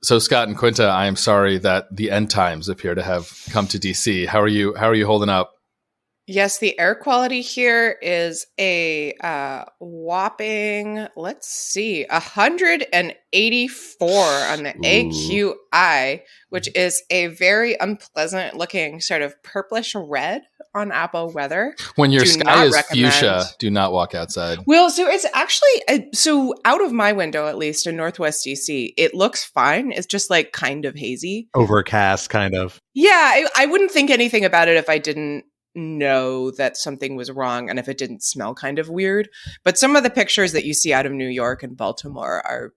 So Scott and Quinta, I am sorry that the end times appear to have come to DC. How are you holding up? Yes, the air quality here is a whopping, 184 on the AQI, which is a very unpleasant looking sort of purplish red on Apple weather. When your sky is fuchsia, do not walk outside. Well, so it's actually, so out of my window, at least in Northwest DC, it looks fine. It's just like kind of hazy. Overcast, kind of. Yeah, I wouldn't think anything about it if I didn't know that something was wrong and if it didn't smell kind of weird. But some of the pictures that you see out of New York and Baltimore are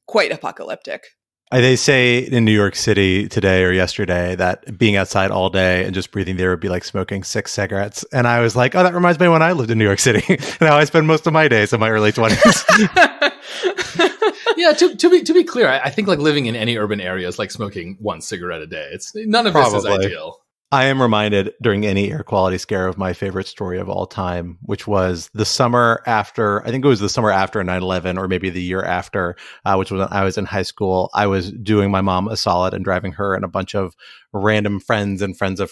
quite apocalyptic. They say in New York City today or yesterday that being outside all day and just breathing the air would be like smoking 6 cigarettes. And I was like, oh, that reminds me when I lived in New York City and how I spend most of my days in my early 20s. Yeah, to be clear, I think like living in any urban area is like smoking 1 cigarette a day. It's none of this is ideal. I am reminded during any air quality scare of my favorite story of all time, which was the summer after, I think it was the summer after 9/11 or maybe the year after, which was when I was in high school. I was doing my mom a solid and driving her and a bunch of random friends and friends of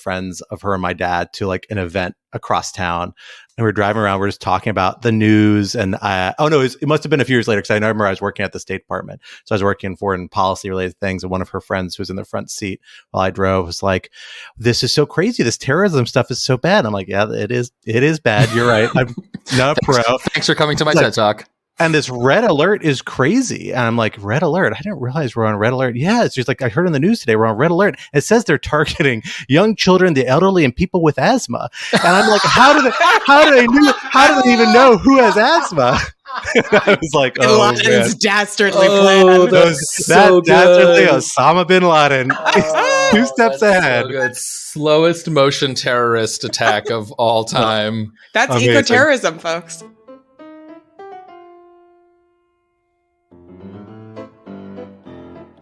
her and my dad to like an event across town. And we're driving around, we're just talking about the news. And it must have been a few years later because I remember I was working at the State Department. So I was working in foreign policy related things. And one of her friends who was in the front seat while I drove was like, this is so crazy. This terrorism stuff is so bad. I'm like, yeah, it is bad. You're right. I'm not pro. Thanks for coming to my TED Talk. And this red alert is crazy. And I'm like, red alert? I didn't realize we're on red alert. Yeah, it's just like I heard in the news today, we're on red alert. It says they're targeting young children, the elderly, and people with asthma. And I'm like, how do they even know who has asthma? I was like, oh, man. Dastardly plan. Dastardly Osama bin Laden. 2 steps ahead. So good. Slowest motion terrorist attack of all time. That's eco-terrorism, folks.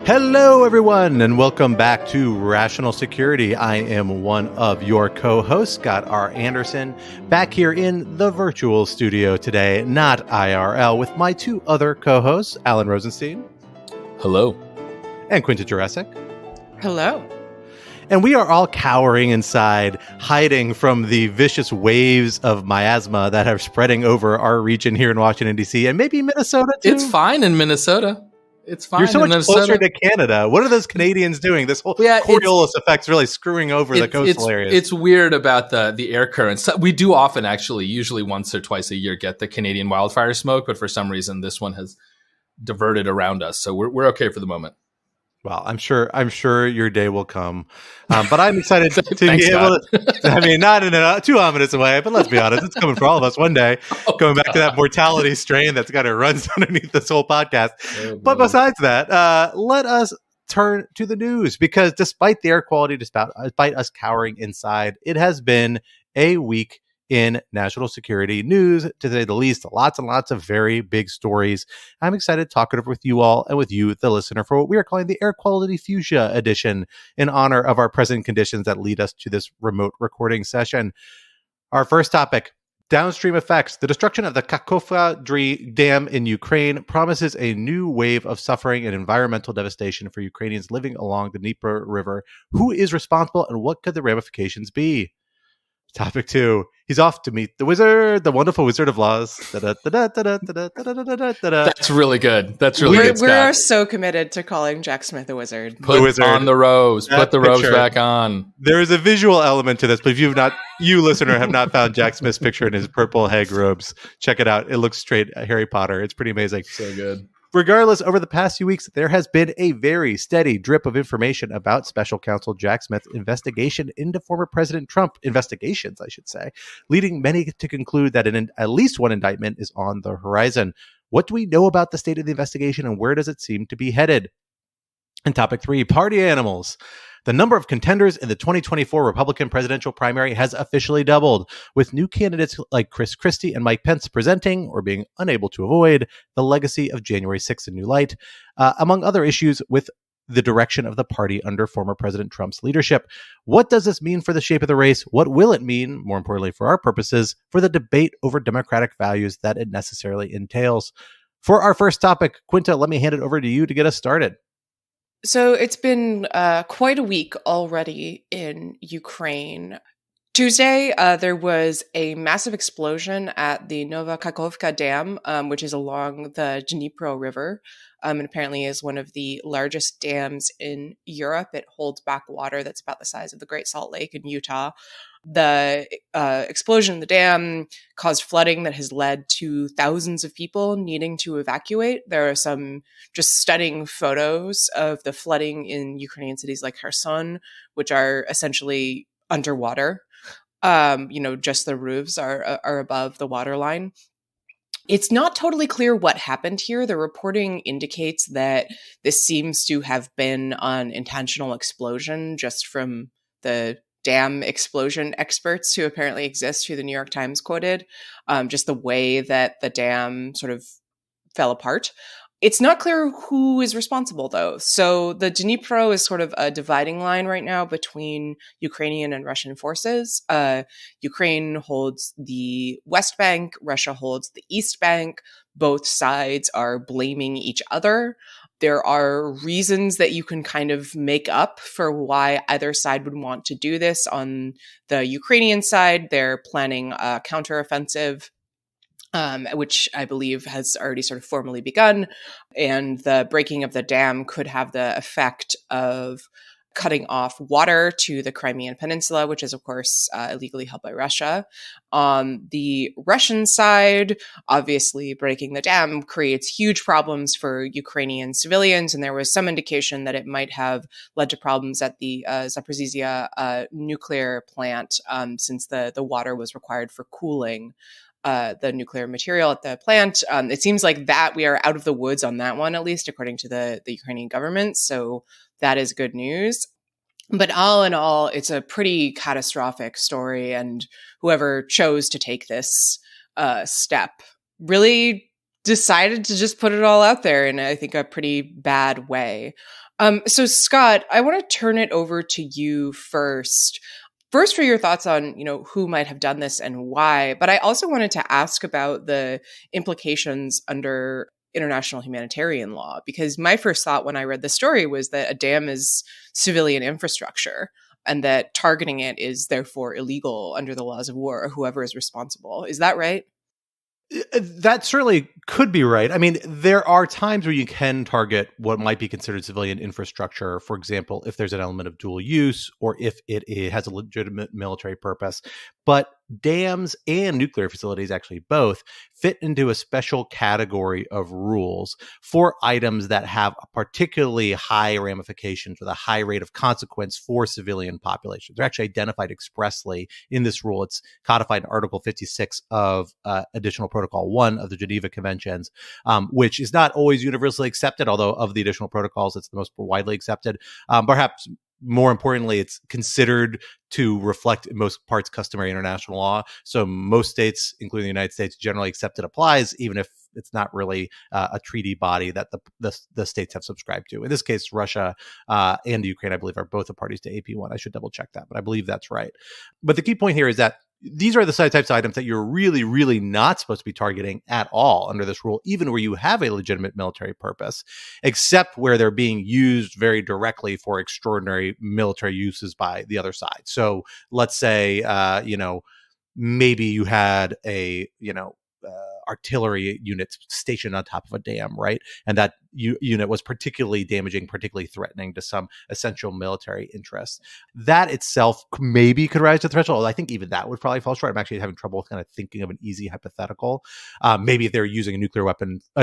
Hello, everyone, and welcome back to Rational Security. I am one of your co-hosts, Scott R. Anderson, back here in the virtual studio today, not IRL, with my 2 other co-hosts, Alan Rosenstein. Hello. And Quinta Jurassic. Hello. And we are all cowering inside, hiding from the vicious waves of miasma that are spreading over our region here in Washington, D.C., and maybe Minnesota, too. It's fine in Minnesota. It's fine. You're so much closer to Canada. What are those Canadians doing? This whole Coriolis effect's really screwing over the coastal areas. It's weird about the air currents. We do often actually, usually once or twice a year, get the Canadian wildfire smoke, but for some reason this one has diverted around us. So we're okay for the moment. Well, I'm sure your day will come, but I'm excited to Thanks, be able to. I mean, not in a too ominous a way, but let's be honest, it's coming for all of us one day. Going back to that mortality strain that's got to run underneath this whole podcast. But besides that, let us turn to the news because despite the air quality, despite us cowering inside, it has been a week in national security news, to say the least. Lots and lots of very big stories. I'm excited to talk it over with you all and with you, the listener, for what we are calling the Air Quality Fuchsia edition in honor of our present conditions that lead us to this remote recording session. Our first topic, Downstream Effects. The destruction of the Kakhovka Dam in Ukraine promises a new wave of suffering and environmental devastation for Ukrainians living along the Dnipro River. Who is responsible and what could the ramifications be? Topic 2. He's off to meet the wizard, the wonderful Wizard of Laws. That's really good. That's really good, Scott. We are so committed to calling Jack Smith a wizard. Put on the robes. Put the robes back on. There is a visual element to this, but if you listener have not found Jack Smith's picture in his purple hag robes, check it out. It looks straight Harry Potter. It's pretty amazing. So good. Regardless, over the past few weeks, there has been a very steady drip of information about Special Counsel Jack Smith's investigation into former President Trump, investigations, I should say, leading many to conclude that at least one indictment is on the horizon. What do we know about the state of the investigation and where does it seem to be headed? And topic 3, party animals. The number of contenders in the 2024 Republican presidential primary has officially doubled, with new candidates like Christie and Mike Pence presenting, or being unable to avoid, the legacy of January 6th in new light, among other issues with the direction of the party under former President Trump's leadership. What does this mean for the shape of the race? What will it mean, more importantly for our purposes, for the debate over democratic values that it necessarily entails? For our first topic, Quinta, let me hand it over to you to get us started. So it's been quite a week already in Ukraine. Tuesday, there was a massive explosion at the Kakhovka Dam, which is along the Dnipro River, and apparently is one of the largest dams in Europe. It holds back water that's about the size of the Great Salt Lake in Utah. The explosion in the dam caused flooding that has led to thousands of people needing to evacuate. There are some just stunning photos of the flooding in Ukrainian cities like Kherson, which are essentially underwater. Just the roofs are above the water line. It's not totally clear what happened here. The reporting indicates that this seems to have been an intentional explosion just from the dam explosion experts who apparently exist, who the New York Times quoted, just the way that the dam sort of fell apart. It's not clear who is responsible, though. So the Dnipro is sort of a dividing line right now between Ukrainian and Russian forces. Ukraine holds the West Bank, Russia holds the East Bank. Both sides are blaming each other. There are reasons that you can kind of make up for why either side would want to do this. On the Ukrainian side, they're planning a counteroffensive, which I believe has already sort of formally begun. And the breaking of the dam could have the effect of cutting off water to the Crimean Peninsula, which is, of course, illegally held by Russia. On the Russian side, obviously, breaking the dam creates huge problems for Ukrainian civilians. And there was some indication that it might have led to problems at the Zaporizhzhia nuclear plant, since the water was required for cooling the nuclear material at the plant. It seems like that we are out of the woods on that one, at least according to the Ukrainian government. So that is good news. But all in all, it's a pretty catastrophic story. And whoever chose to take this step really decided to just put it all out there in, I think, a pretty bad way. So Scott, I want to turn it over to you first. First, for your thoughts on, who might have done this and why. But I also wanted to ask about the implications under international humanitarian law, because my first thought when I read the story was that a dam is civilian infrastructure and that targeting it is therefore illegal under the laws of war, or whoever is responsible. Is that right? That certainly could be right. I mean, there are times where you can target what might be considered civilian infrastructure, for example, if there's an element of dual use or if it has a legitimate military purpose. But dams and nuclear facilities, actually both, fit into a special category of rules for items that have a particularly high ramifications with a high rate of consequence for civilian populations. They're actually identified expressly in this rule. It's codified in Article 56 of Additional Protocol 1 of the Geneva Conventions, which is not always universally accepted, although of the additional protocols, it's the most widely accepted. Perhaps more importantly, it's considered to reflect in most parts customary international law. So most states, including the United States, generally accept it applies, even if it's not really a treaty body that the states have subscribed to. In this case, Russia and Ukraine, I believe, are both the parties to AP1. I should double check that, but I believe that's right. But the key point here is that these are the types of items that you're really, really not supposed to be targeting at all under this rule, even where you have a legitimate military purpose, except where they're being used very directly for extraordinary military uses by the other side. So let's say, maybe you had a, artillery unit stationed on top of a dam, right? And that unit was particularly damaging, particularly threatening to some essential military interests. That itself maybe could rise to the threshold. I think even that would probably fall short. I'm actually having trouble with kind of thinking of an easy hypothetical. Maybe if they're using a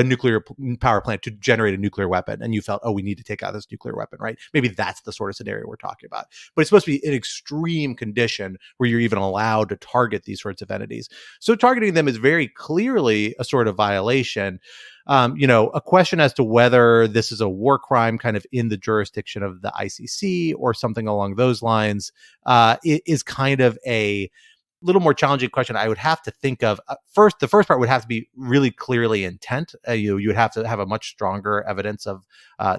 nuclear power plant to generate a nuclear weapon, and you felt, we need to take out this nuclear weapon, right? Maybe that's the sort of scenario we're talking about. But it's supposed to be an extreme condition where you're even allowed to target these sorts of entities. So targeting them is very clearly a sort of violation. A question as to whether this is a war crime kind of in the jurisdiction of the ICC or something along those lines is kind of a little more challenging question. I would have to think of the first part would have to be really clearly intent. You would have to have a much stronger evidence of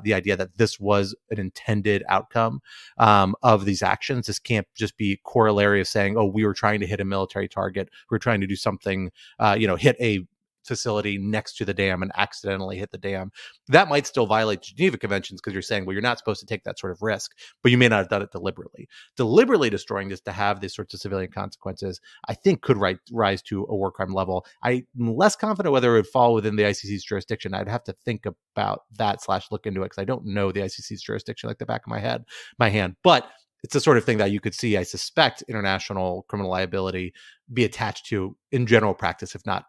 the idea that this was an intended outcome of these actions. This can't just be corollary of saying, we were trying to hit a military target. We're trying to do something, hit a facility next to the dam and accidentally hit the dam. That might still violate Geneva Conventions because you're saying, well, you're not supposed to take that sort of risk, but you may not have done it deliberately. Deliberately destroying this to have these sorts of civilian consequences, I think could rise to a war crime level. I'm less confident whether it would fall within the ICC's jurisdiction. I'd have to think about that / look into it because I don't know the ICC's jurisdiction like the back of my hand. But it's the sort of thing that you could see, I suspect, international criminal liability be attached to in general practice, if not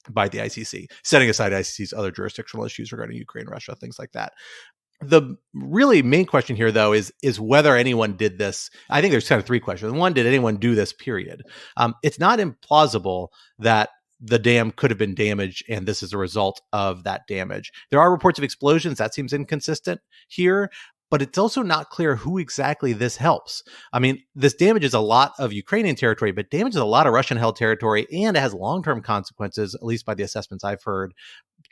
by the ICC, setting aside ICC's other jurisdictional issues regarding Ukraine, Russia, things like that. The really main question here, though, is whether anyone did this. I think there's kind of three questions. One, did anyone do this, period? It's not implausible that the dam could have been damaged and this is a result of that damage. There are reports of explosions. That seems inconsistent here. But it's also not clear who exactly this helps. I mean, this damages a lot of Ukrainian territory, but damages a lot of Russian-held territory, and it has long-term consequences, at least by the assessments I've heard,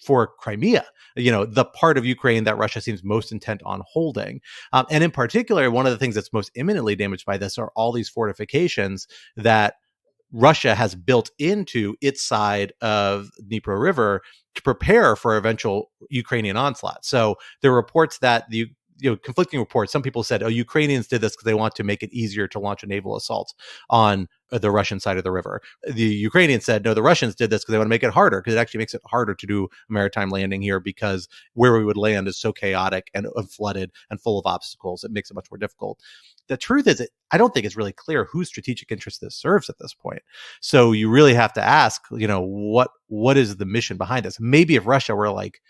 for Crimea, the part of Ukraine that Russia seems most intent on holding. And in particular, one of the things that's most imminently damaged by this are all these fortifications that Russia has built into its side of Dnipro River to prepare for eventual Ukrainian onslaught. So there are reports that conflicting reports. Some people said, Ukrainians did this because they want to make it easier to launch a naval assault on the Russian side of the river. The Ukrainians said, no, the Russians did this because they want to make it harder, because it actually makes it harder to do a maritime landing here because where we would land is so chaotic and flooded and full of obstacles. It makes it much more difficult. The truth is, I don't think it's really clear whose strategic interest this serves at this point. So you really have to ask, what is the mission behind this? Maybe if Russia were like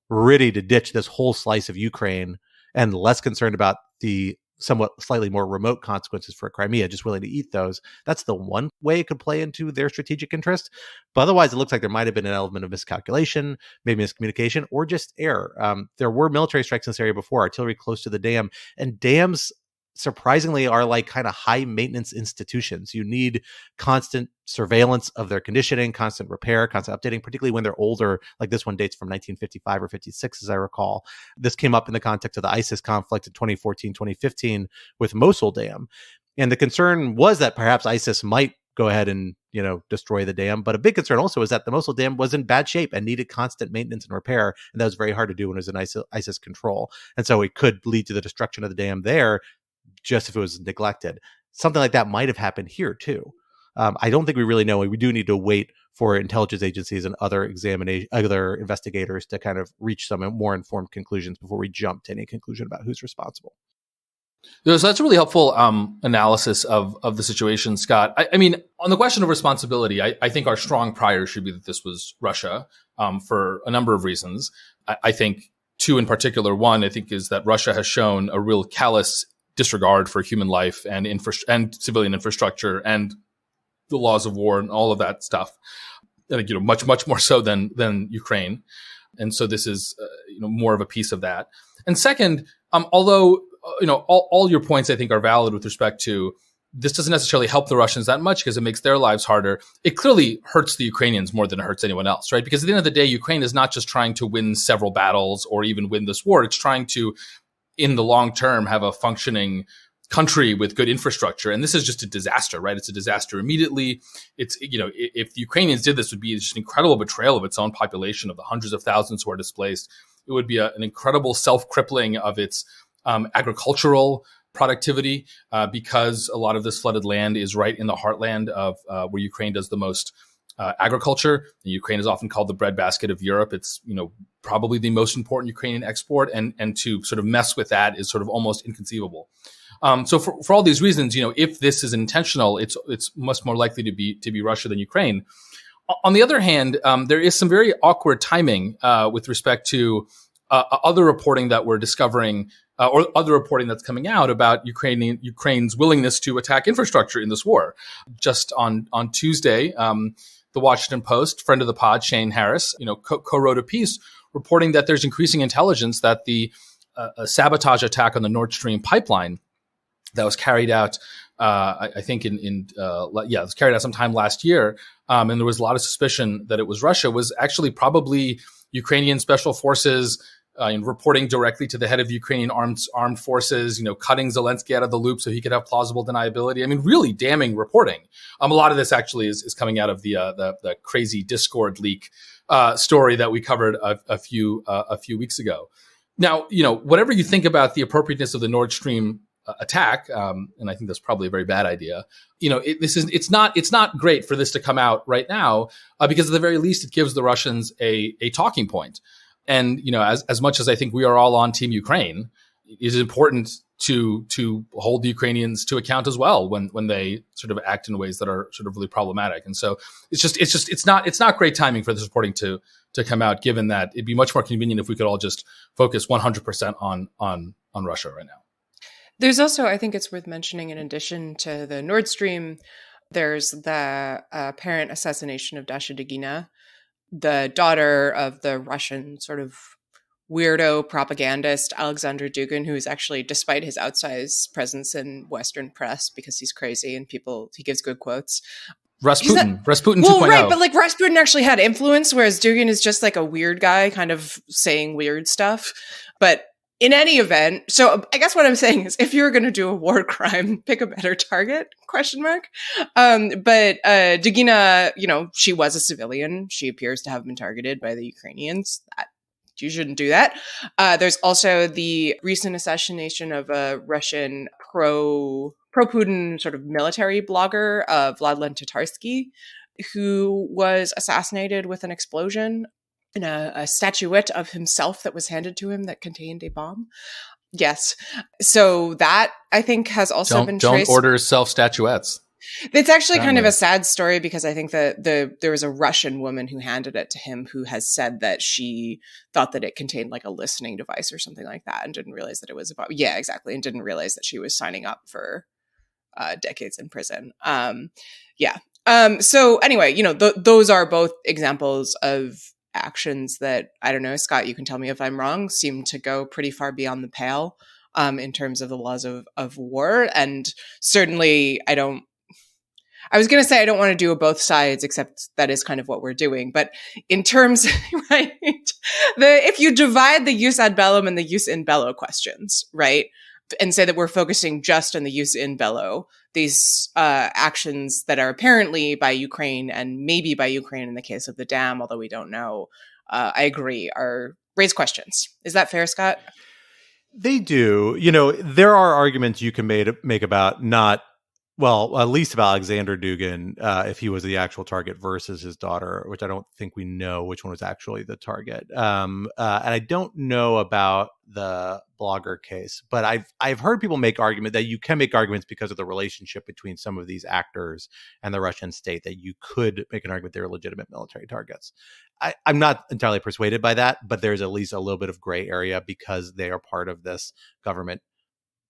ready to ditch this whole slice of Ukraine and less concerned about the somewhat slightly more remote consequences for Crimea, just willing to eat those, that's the one way it could play into their strategic interest. But otherwise, it looks like there might have been an element of miscalculation, maybe miscommunication, or just error. There were military strikes in this area before, artillery close to the dam, and dams surprisingly are like kind of high maintenance institutions. You need constant surveillance of their conditioning, constant repair, constant updating, particularly when they're older. Like this one dates from 1955 or 56, as I recall. This came up in the context of the ISIS conflict in 2014, 2015 with Mosul Dam. And the concern was that perhaps ISIS might go ahead and, destroy the dam. But a big concern also is that the Mosul Dam was in bad shape and needed constant maintenance and repair. And that was very hard to do when it was in ISIS control. And so it could lead to the destruction of the dam there, just if it was neglected. Something like that might have happened here too. I don't think we really know. We do need to wait for intelligence agencies and other investigators to kind of reach some more informed conclusions before we jump to any conclusion about who's responsible. So that's a really helpful analysis of the situation, Scott. I mean, on the question of responsibility, I think our strong prior should be that this was Russia for a number of reasons. I think two in particular. One, I think, is that Russia has shown a real callous disregard for human life and civilian infrastructure and the laws of war and all of that stuff. I think, much more so than Ukraine. And so this is, more of a piece of that. And second, although, all your points I think are valid with respect to this doesn't necessarily help the Russians that much because it makes their lives harder. It clearly hurts the Ukrainians more than it hurts anyone else, right? Because at the end of the day, Ukraine is not just trying to win several battles or even win this war. It's trying to, in the long term, have a functioning country with good infrastructure. And this is just a disaster, right? It's a disaster immediately. It's, if the Ukrainians did this, it would be just an incredible betrayal of its own population, of the hundreds of thousands who are displaced. It would be an incredible self-crippling of its agricultural productivity because a lot of this flooded land is right in the heartland of where Ukraine does the most agriculture. And Ukraine is often called the breadbasket of Europe. It's, probably the most important Ukrainian export. And to sort of mess with that is sort of almost inconceivable. So for all these reasons, if this is intentional, it's much more likely to be Russia than Ukraine. On the other hand, there is some very awkward timing with respect to other reporting that we're discovering or other reporting that's coming out about Ukraine's willingness to attack infrastructure in this war. Just on Tuesday, the Washington Post, friend of the pod, Shane Harris, co-wrote a piece reporting that there's increasing intelligence that the sabotage attack on the Nord Stream pipeline that was carried out, I think it was carried out sometime last year, and there was a lot of suspicion that it was Russia, was actually probably Ukrainian special forces reporting directly to the head of Ukrainian armed forces, cutting Zelensky out of the loop so he could have plausible deniability. I mean, really damning reporting. A lot of this actually is coming out of the crazy Discord leak story that we covered a few weeks ago. Now, whatever you think about the appropriateness of the Nord Stream attack, and I think that's probably a very bad idea. It's not great for this to come out right now because at the very least it gives the Russians a talking point. And as much as I think we are all on Team Ukraine, it is important to hold the Ukrainians to account as well when they sort of act in ways that are sort of really problematic. And so it's not great timing for this reporting to come out, given that it'd be much more convenient if we could all just focus 100% on Russia right now. There's also, I think it's worth mentioning, in addition to the Nord Stream, there's the apparent assassination of Dasha Dugina, the daughter of the Russian sort of weirdo propagandist Alexander Dugin, who is actually, despite his outsized presence in Western press because he's crazy and he gives good quotes. Rasputin 2.0. Well, right, but like Rasputin actually had influence, whereas Dugin is just like a weird guy kind of saying weird stuff. But in any event, so I guess what I'm saying is if you're going to do a war crime, pick a better target, ? But Dugina, she was a civilian. She appears to have been targeted by the Ukrainians. You shouldn't do that. There's also the recent assassination of a Russian pro-Putin sort of military blogger, Vladlen Tatarsky, who was assassinated with an explosion in a statuette of himself that was handed to him that contained a bomb. Yes. So that, I think, has also been traced. Don't order self-statuettes. It's actually kind of a sad story because I think that there was a Russian woman who handed it to him who has said that she thought that it contained like a listening device or something like that and didn't realize that it was about, yeah, exactly. And didn't realize that she was signing up for decades in prison. So anyway, those are both examples of actions that, I don't know, Scott, you can tell me if I'm wrong, seem to go pretty far beyond the pale in terms of the laws of war. And certainly I was going to say I don't want to do a both sides, except that is kind of what we're doing. But in terms, right, if you divide the jus ad bellum and the jus in bello questions, right, and say that we're focusing just on the jus in bello, these actions that are apparently by Ukraine and maybe by Ukraine in the case of the dam, although we don't know, I agree, raise questions. Is that fair, Scott? They do. There are arguments you can make about at least about Alexander Dugin, if he was the actual target versus his daughter, which I don't think we know which one was actually the target. And I don't know about the blogger case, but I've heard people make argument that you can make arguments because of the relationship between some of these actors and the Russian state that you could make an argument they're legitimate military targets. I'm not entirely persuaded by that, but there's at least a little bit of gray area because they are part of this government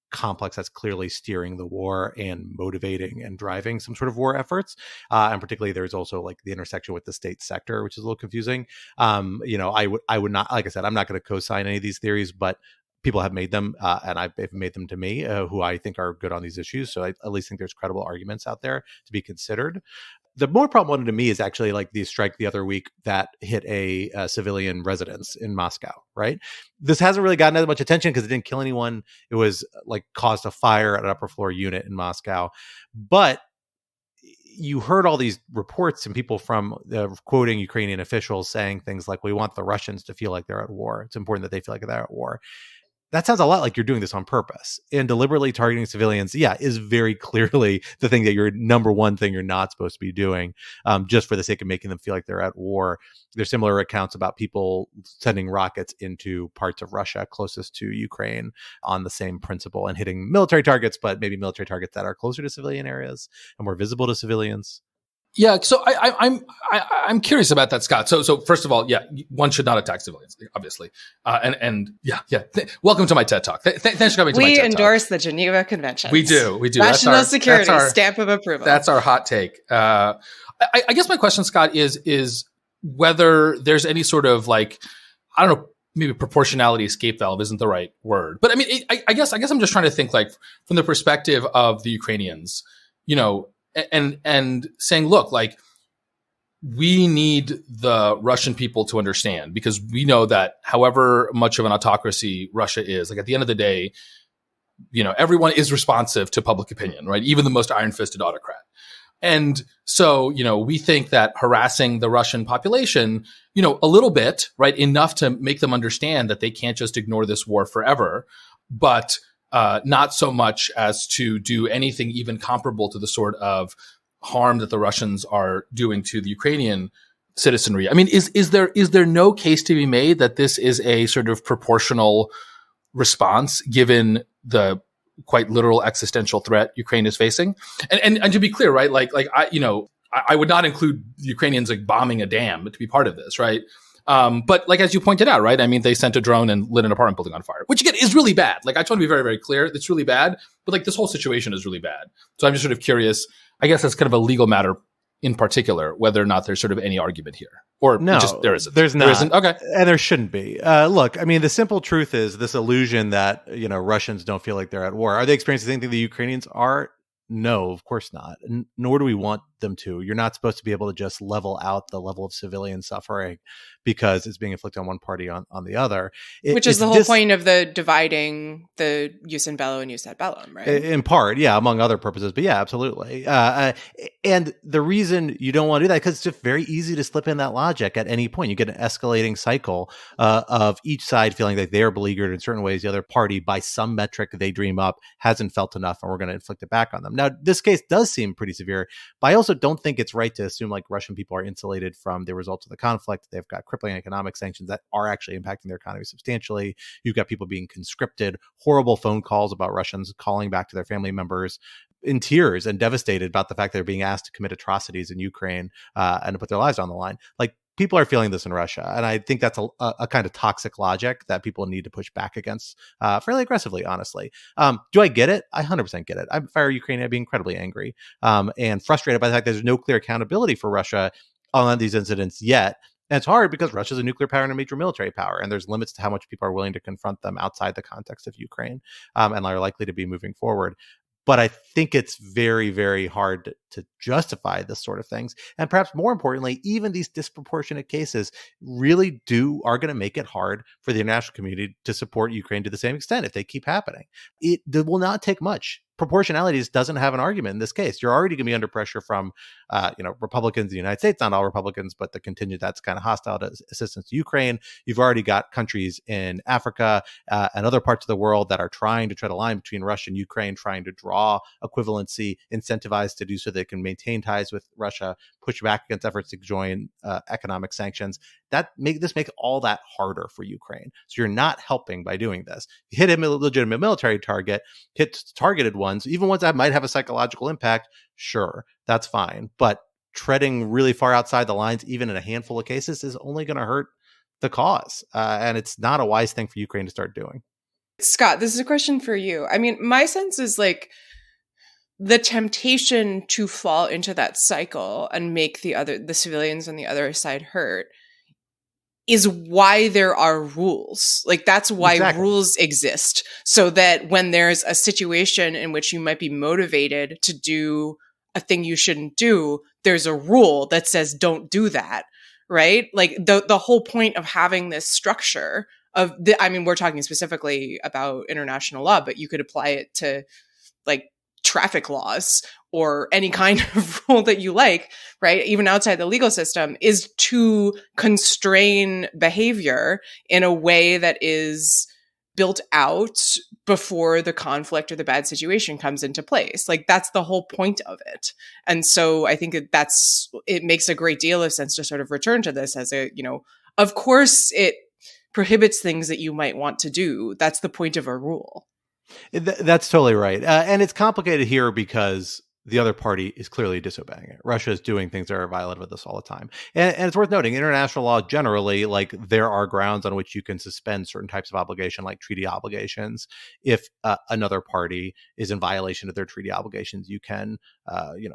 complex that's clearly steering the war and motivating and driving some sort of war efforts. And particularly there's also like the intersection with the state sector, which is a little confusing. I would not, like I said, I'm not going to co-sign any of these theories, but people have made them and I've made them to me who I think are good on these issues. So I at least think there's credible arguments out there to be considered. The more problem to me is actually like the strike the other week that hit a civilian residence in Moscow, right? This hasn't really gotten that much attention because it didn't kill anyone. It was like caused a fire at an upper floor unit in Moscow. But you heard all these reports and people from quoting Ukrainian officials saying things like, we want the Russians to feel like they're at war. It's important that they feel like they're at war. That sounds a lot like you're doing this on purpose. And deliberately targeting civilians, is very clearly the thing that your number one thing you're not supposed to be doing, just for the sake of making them feel like they're at war. There's similar accounts about people sending rockets into parts of Russia closest to Ukraine on the same principle and hitting military targets, but maybe military targets that are closer to civilian areas and more visible to civilians. Yeah, so I'm curious about that, Scott. So first of all, one should not attack civilians, obviously, welcome to my TED Talk. Thanks for coming to my TED Talk. We endorse the Geneva Convention. We do. National security stamp of approval. That's our hot take. I guess my question, Scott, is whether there's any sort of like, I don't know, maybe proportionality escape valve isn't the right word, but I mean, I guess I'm just trying to think like from the perspective of the Ukrainians, and saying, look, like we need the Russian people to understand because we know that however much of an autocracy Russia is, like at the end of the day, everyone is responsive to public opinion, right? Even the most iron-fisted autocrat. And so, we think that harassing the Russian population, a little bit, right, enough to make them understand that they can't just ignore this war forever, but not so much as to do anything even comparable to the sort of harm that the Russians are doing to the Ukrainian citizenry. I mean, is there no case to be made that this is a sort of proportional response given the quite literal existential threat Ukraine is facing? And to be clear, right, I would not include the Ukrainians bombing a dam to be part of this, right? But as you pointed out, right, I mean, they sent a drone and lit an apartment building on fire, which again is really bad. I just want to be very, very clear. It's really bad, but this whole situation is really bad. So I'm just sort of curious, I guess that's kind of a legal matter in particular, whether or not there's sort of any argument here. Or no, there isn't. There's not. There isn't? Okay. And there shouldn't be. Look, I mean, the simple truth is this illusion that, Russians don't feel like they're at war. Are they experiencing anything the Ukrainians are? No, of course not. Nor do we want them to. You're not supposed to be able to just level out the level of civilian suffering because it's being inflicted on one party on the other. Which is the whole point of the dividing the jus in bello and jus ad bellum, right? In part, yeah, among other purposes. But yeah, absolutely. And the reason you don't want to do that, because it's just very easy to slip in that logic at any point. You get an escalating cycle of each side feeling like they're beleaguered in certain ways. The other party, by some metric they dream up, hasn't felt enough, and we're going to inflict it back on them. Now, this case does seem pretty severe, but I also don't think it's right to assume Russian people are insulated from the results of the conflict. They've got crippling economic sanctions that are actually impacting their economy substantially. You've got people being conscripted, horrible phone calls about Russians calling back to their family members in tears and devastated about the fact they're being asked to commit atrocities in Ukraine and to put their lives on the line. People are feeling this in Russia. And I think that's a kind of toxic logic that people need to push back against fairly aggressively, honestly. Do I get it? I 100% get it. I fire Ukraine. I'd be incredibly angry and frustrated by the fact that there's no clear accountability for Russia on these incidents yet. And it's hard because Russia's a nuclear power and a major military power, and there's limits to how much people are willing to confront them outside the context of Ukraine and are likely to be moving forward. But I think it's very, very hard to justify this sort of things. And perhaps more importantly, even these disproportionate cases really are going to make it hard for the international community to support Ukraine to the same extent if they keep happening. It will not take much. Proportionality doesn't have an argument in this case. You're already going to be under pressure from, Republicans in the United States, not all Republicans, but the contingent that's kind of hostile to assistance to Ukraine. You've already got countries in Africa and other parts of the world that are trying to tread a line between Russia and Ukraine, trying to draw equivalency, incentivized to do so they can maintain ties with Russia, push back against efforts to join economic sanctions. This makes all that harder for Ukraine. So you're not helping by doing this. You hit a legitimate military target, hit targeted ones, even ones that might have a psychological impact. Sure, that's fine. But treading really far outside the lines, even in a handful of cases, is only going to hurt the cause. And it's not a wise thing for Ukraine to start doing. Scott, this is a question for you. I mean, my sense is the temptation to fall into that cycle and make the civilians on the other side hurt is why there are rules. That's why Exactly. rules exist, so that when there's a situation in which you might be motivated to do a thing you shouldn't do, there's a rule that says don't do that, right? The whole point of having this structure we're talking specifically about international law, but you could apply it to traffic laws or any kind of rule that you like, right? Even outside the legal system, is to constrain behavior in a way that is built out before the conflict or the bad situation comes into place. That's the whole point of it. And so I think it makes a great deal of sense to sort of return to this as of course it prohibits things that you might want to do. That's the point of a rule. That's totally right. And it's complicated here because the other party is clearly disobeying it. Russia is doing things that are violative of this all the time. And it's worth noting, international law generally, there are grounds on which you can suspend certain types of obligation, like treaty obligations. If another party is in violation of their treaty obligations, you can,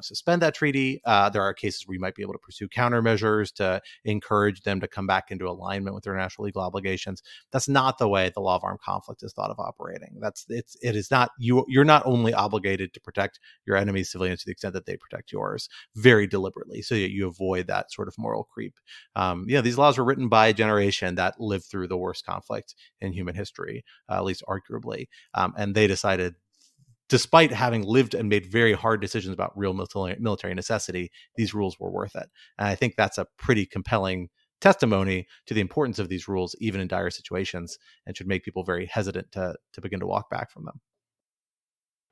suspend that treaty. There are cases where you might be able to pursue countermeasures to encourage them to come back into alignment with their international legal obligations. That's not the way the law of armed conflict is thought of operating. It is not, you're not only obligated to protect your enemy's civilians to the extent that they protect yours very deliberately, so that you avoid that sort of moral creep. These laws were written by a generation that lived through the worst conflict in human history, at least arguably, and they decided despite having lived and made very hard decisions about real military necessity, these rules were worth it. And I think that's a pretty compelling testimony to the importance of these rules, even in dire situations, and should make people very hesitant to begin to walk back from them.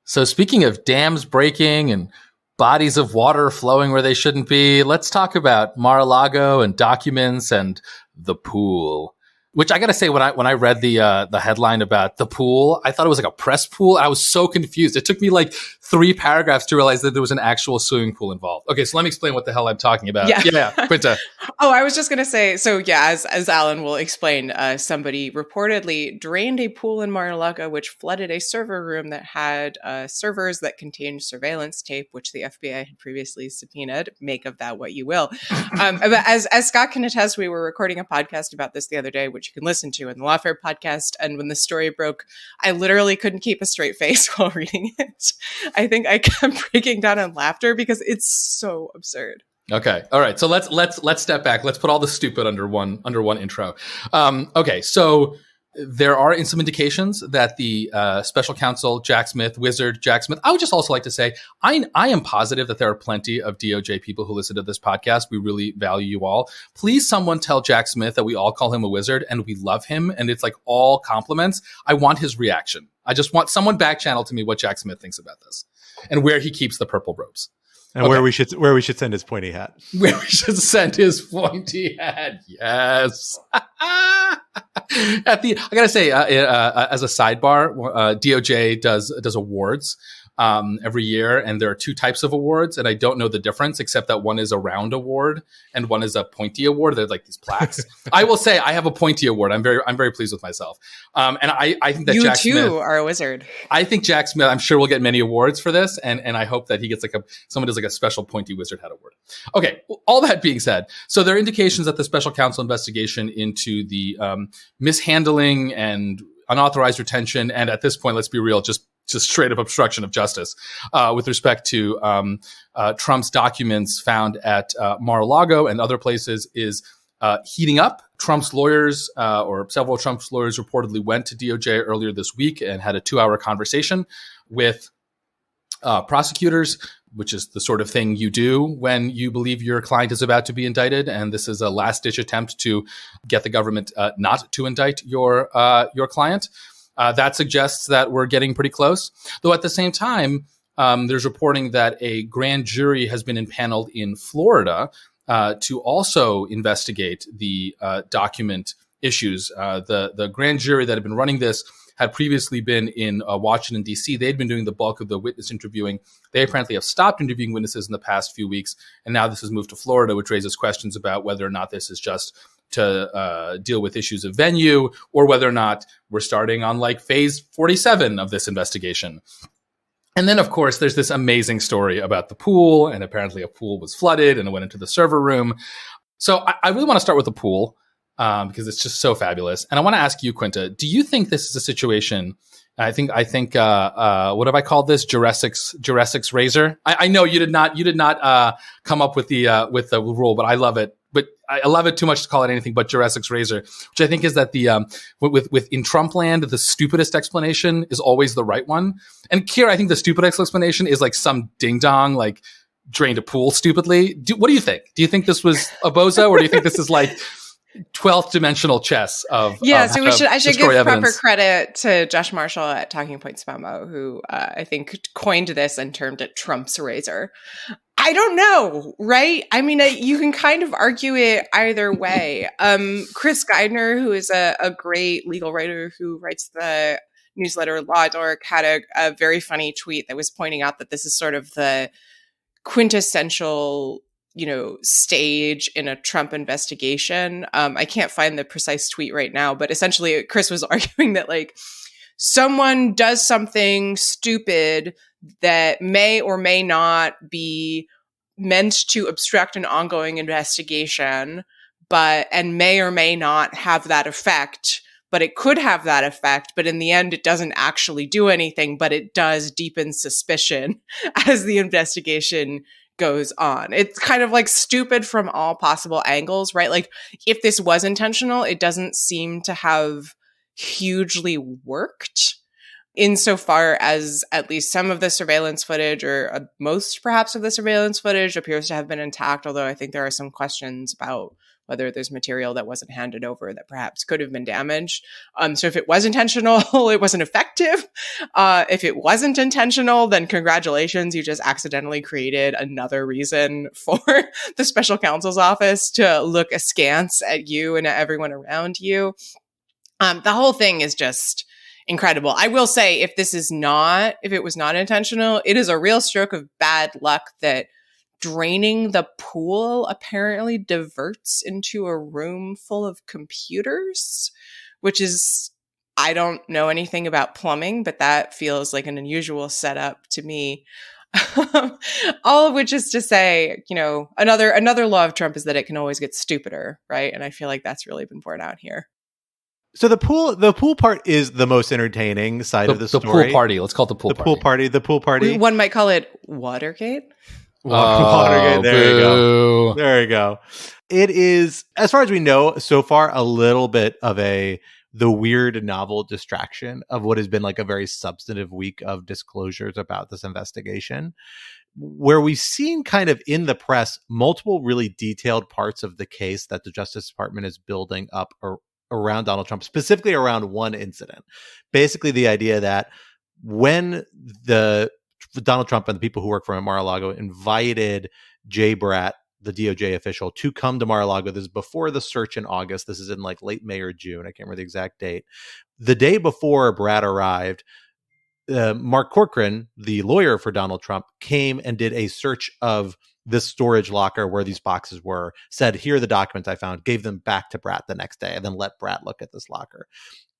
So speaking of dams breaking and bodies of water flowing where they shouldn't be, let's talk about Mar-a-Lago and documents and the pool. Which I got to say, when I read the headline about the pool, I thought it was like a press pool. I was so confused. It took me like 3 paragraphs to realize that there was an actual swimming pool involved. Okay, so let me explain what the hell I'm talking about. Yeah, Quinta. I was just going to say, so yeah, as Alan will explain, somebody reportedly drained a pool in Mar-a-Lago, which flooded a server room that had servers that contained surveillance tape, which the FBI had previously subpoenaed. Make of that what you will. But as Scott can attest, we were recording a podcast about this the other day, which you can listen to in the Lawfare podcast. And when the story broke, I literally couldn't keep a straight face while reading it. I think I kept breaking down in laughter because it's so absurd. Okay. All right. So let's step back. Let's put all the stupid under one intro. Okay. So there are some indications that the Special Counsel Jack Smith, Wizard Jack Smith. I would just also like to say I am positive that there are plenty of DOJ people who listen to this podcast. We really value you all. Please, someone tell Jack Smith that we all call him a wizard and we love him, and it's like all compliments. I want his reaction. I just want someone back channel to me what Jack Smith thinks about this and where he keeps the purple robes. And where we should send his pointy hat. Where we should send his pointy hat. Yes. I gotta say, as a sidebar, DOJ does awards every year, and there are 2 types of awards, and I don't know the difference except that one is a round award and one is a pointy award. They're like these plaques. I will say I have a pointy award. I'm very pleased with myself. And I think that you Jack too Smith are a wizard. I think Jack Smith, I'm sure will get many awards for this, and I hope that he gets someone does like a special pointy wizard hat award. Okay, all that being said, so there are indications that the Special Counsel investigation into the mishandling and unauthorized retention, and at this point, let's be real, just straight up obstruction of justice with respect to Trump's documents found at Mar-a-Lago and other places is heating up. Trump's lawyers, or several of Trump's lawyers, reportedly went to DOJ earlier this week and had a 2-hour conversation with prosecutors, which is the sort of thing you do when you believe your client is about to be indicted. And this is a last-ditch attempt to get the government not to indict your client. That suggests that we're getting pretty close. Though at the same time, there's reporting that a grand jury has been impaneled in Florida to also investigate the document issues. The grand jury that had been running this had previously been in Washington, D.C. They'd been doing the bulk of the witness interviewing. They apparently have stopped interviewing witnesses in the past few weeks, and now this has moved to Florida, which raises questions about whether or not this is just to deal with issues of venue, or whether or not we're starting on like phase 47 of this investigation. And then, of course, there's this amazing story about the pool, and apparently a pool was flooded and it went into the server room. So I really want to start with the pool because it's just so fabulous. And I want to ask you, Quinta, do you think this is a situation? I think what have I called this? Jurassic's razor. I know you did not come up with the rule, but I love it. But I love it too much to call it anything but Jurassic's razor, which I think is that the with in Trumpland, the stupidest explanation is always the right one. And here, I think the stupidest explanation is like some ding dong, like drained a pool stupidly. What do you think? Do you think this was a bozo, or do you think this is like 12th dimensional chess of I should give evidence? Proper credit to Josh Marshall at Talking Points Memo, who I think coined this and termed it Trump's razor. I don't know, right? I mean, you can kind of argue it either way. Chris Geidner, who is a great legal writer who writes the newsletter Law Dork, had a very funny tweet that was pointing out that this is sort of the quintessential stage in a Trump investigation. I can't find the precise tweet right now, but essentially Chris was arguing that like someone does something stupid that may or may not be meant to obstruct an ongoing investigation, and may or may not have that effect, but it could have that effect, but in the end it doesn't actually do anything, but it does deepen suspicion as the investigation goes on. It's kind of like stupid from all possible angles, right? Like if this was intentional, it doesn't seem to have hugely worked. insofar as at least some of the surveillance footage, or most perhaps of the surveillance footage, appears to have been intact, although I think there are some questions about whether there's material that wasn't handed over that perhaps could have been damaged. So if it was intentional, it wasn't effective. If it wasn't intentional, then congratulations, you just accidentally created another reason for the special counsel's office to look askance at you and at everyone around you. The whole thing is just incredible. I will say, if it was not intentional, it is a real stroke of bad luck that draining the pool apparently diverts into a room full of computers, which is, I don't know anything about plumbing, but that feels like an unusual setup to me. All of which is to say, another law of Trump is that it can always get stupider, right? And I feel like that's really been borne out here. So the pool part is the most entertaining side of the story. The pool party. Let's call it the pool party. The pool party. One might call it Watergate. Watergate. There you go. It is, as far as we know so far, a little bit of the weird novel distraction of what has been like a very substantive week of disclosures about this investigation, where we've seen kind of in the press multiple really detailed parts of the case that the Justice Department is building up around Donald Trump, specifically around one incident. Basically, the idea that when Donald Trump and the people who work for Mar-a-Lago invited Jay Bratt, the DOJ official, to come to Mar-a-Lago. This is before the search in August. This is in like late May or June. I can't remember the exact date. The day before Bratt arrived, Mark Corcoran, the lawyer for Donald Trump, came and did a search of this storage locker where these boxes were, said, here are the documents I found, gave them back to Bratt the next day, and then let Bratt look at this locker.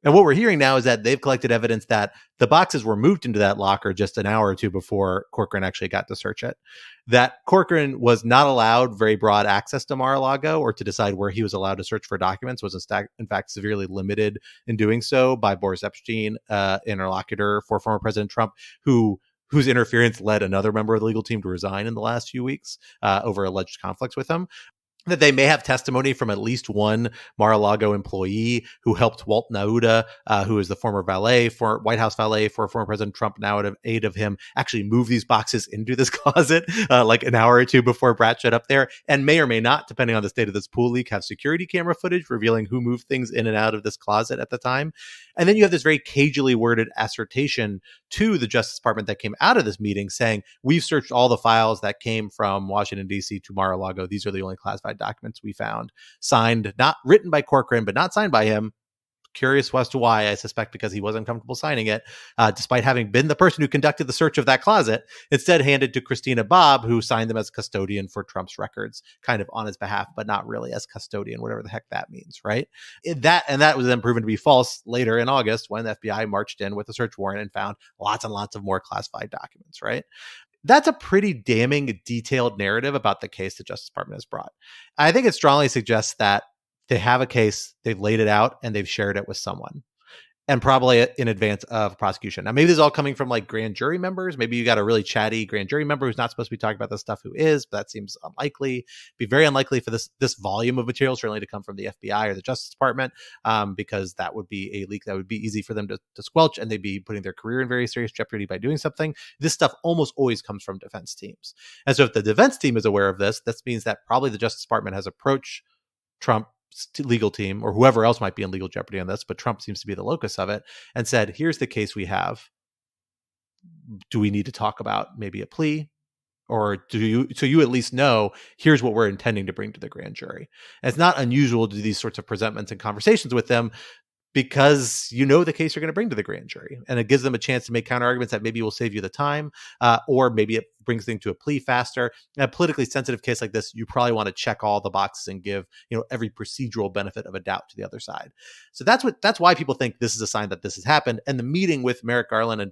And what we're hearing now is that they've collected evidence that the boxes were moved into that locker just an hour or two before Corcoran actually got to search it. That Corcoran was not allowed very broad access to Mar-a-Lago or to decide where he was allowed to search for documents, was in fact severely limited in doing so by Boris Epstein, interlocutor for former President Trump, whose interference led another member of the legal team to resign in the last few weeks over alleged conflicts with him. That they may have testimony from at least one Mar-a-Lago employee who helped Walt Nauta, who is the former White House valet for former President Trump, now out of aid of him, actually move these boxes into this closet like an hour or two before Bratt showed up there, and may or may not, depending on the state of this pool leak, have security camera footage revealing who moved things in and out of this closet at the time. And then you have this very cagily worded assertion to the Justice Department that came out of this meeting saying, we've searched all the files that came from Washington, D.C. to Mar-a-Lago. These are the only classified documents we found. Signed, not written by Corcoran, but not signed by him. Curious as to why. I suspect because he wasn't comfortable signing it, despite having been the person who conducted the search of that closet. Instead handed to Christina Bobb, who signed them as custodian for Trump's records, kind of on his behalf, but not really as custodian, whatever the heck that means, right? That was then proven to be false later in August when the FBI marched in with a search warrant and found lots and lots of more classified documents, right? That's a pretty damning detailed narrative about the case the Justice Department has brought. I think it strongly suggests that they have a case, they've laid it out, and they've shared it with someone, and probably in advance of prosecution. Now, maybe this is all coming from like grand jury members. Maybe you got a really chatty grand jury member who's not supposed to be talking about this stuff who is, but that seems unlikely. It'd be very unlikely for this volume of material certainly to come from the FBI or the Justice Department, because that would be a leak that would be easy for them to squelch, and they'd be putting their career in very serious jeopardy by doing something. This stuff almost always comes from defense teams. And so if the defense team is aware of this means that probably the Justice Department has approached Trump's legal team or whoever else might be in legal jeopardy on this, but Trump seems to be the locus of it, and said, here's the case we have. Do we need to talk about maybe a plea? Or so you at least know, here's what we're intending to bring to the grand jury. And it's not unusual to do these sorts of presentments and conversations with them, because you know the case you're going to bring to the grand jury, and it gives them a chance to make counter arguments that maybe will save you the time, or maybe it brings things to a plea faster. In a politically sensitive case like this, you probably want to check all the boxes and give every procedural benefit of a doubt to the other side. So that's why people think this is a sign that this has happened. And the meeting with Merrick Garland and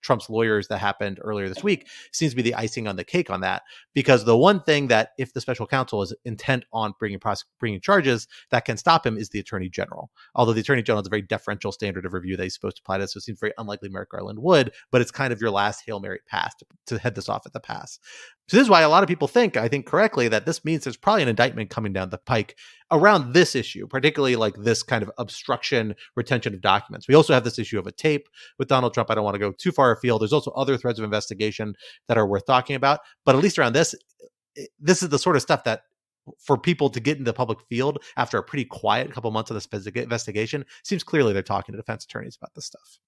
Trump's lawyers that happened earlier this week seems to be the icing on the cake on that, because the one thing that if the special counsel is intent on bringing charges that can stop him is the attorney general. Although the attorney general has a very deferential standard of review that he's supposed to apply to, so it seems very unlikely Merrick Garland would, but it's kind of your last Hail Mary pass to head this off at the pass. So this is why a lot of people think, I think correctly, that this means there's probably an indictment coming down the pike around this issue, particularly like this kind of obstruction, retention of documents. We also have this issue of a tape with Donald Trump. I don't want to go too far afield. There's also other threads of investigation that are worth talking about. But at least around this is the sort of stuff that for people to get into the public field after a pretty quiet couple months of this investigation, seems clearly they're talking to defense attorneys about this stuff.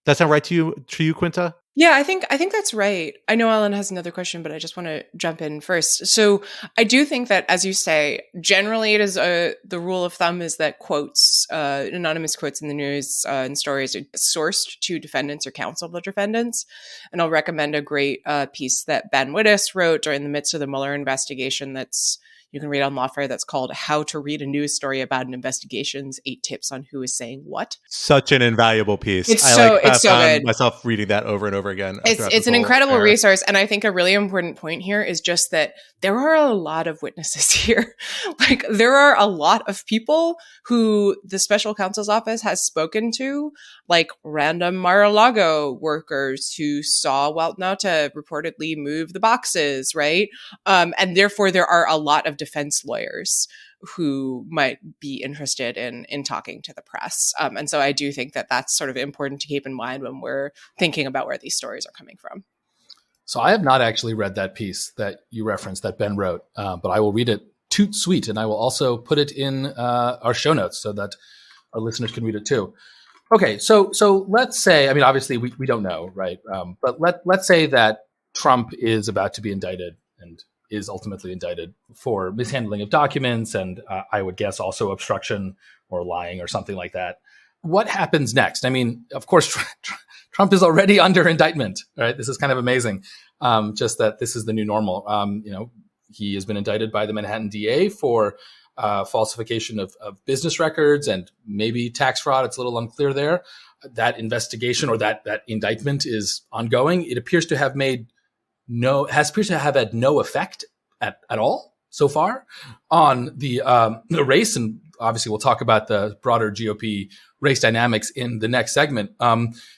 That sound right to you, Quinta? Yeah, I think that's right. I know Alan has another question, but I just want to jump in first. So I do think that, as you say, generally it is the rule of thumb is that quotes, anonymous quotes in the news and stories are sourced to defendants or counsel of the defendants. And I'll recommend a great piece that Ben Wittes wrote during the midst of the Mueller investigation you can read on Lawfare, that's called How to Read a News Story About an Investigation's 8 Tips on Who is Saying What. Such an invaluable piece. It's so good. Myself reading that over and over again. It's an incredible resource. And I think a really important point here is just that there are a lot of witnesses here. Like, there are a lot of people who the special counsel's office has spoken to, like random Mar-a-Lago workers who saw Weltnota reportedly move the boxes, right? And therefore, there are a lot of defense lawyers who might be interested in talking to the press. And so I do think that that's sort of important to keep in mind when we're thinking about where these stories are coming from. So I have not actually read that piece that you referenced that Ben wrote, but I will read it toot sweet, and I will also put it in our show notes so that our listeners can read it too. Okay, so let's say, I mean, obviously we don't know, right? But let's say that Trump is about to be indicted and is ultimately indicted for mishandling of documents and I would guess also obstruction or lying or something like that. What happens next? I mean, of course, Trump is already under indictment, right? This is kind of amazing. Just that this is the new normal. He has been indicted by the Manhattan DA for falsification of business records and maybe tax fraud. It's a little unclear there. That investigation or that indictment is ongoing. It appears to have had no effect at all so far on the race. And obviously we'll talk about the broader GOP race dynamics in the next segment.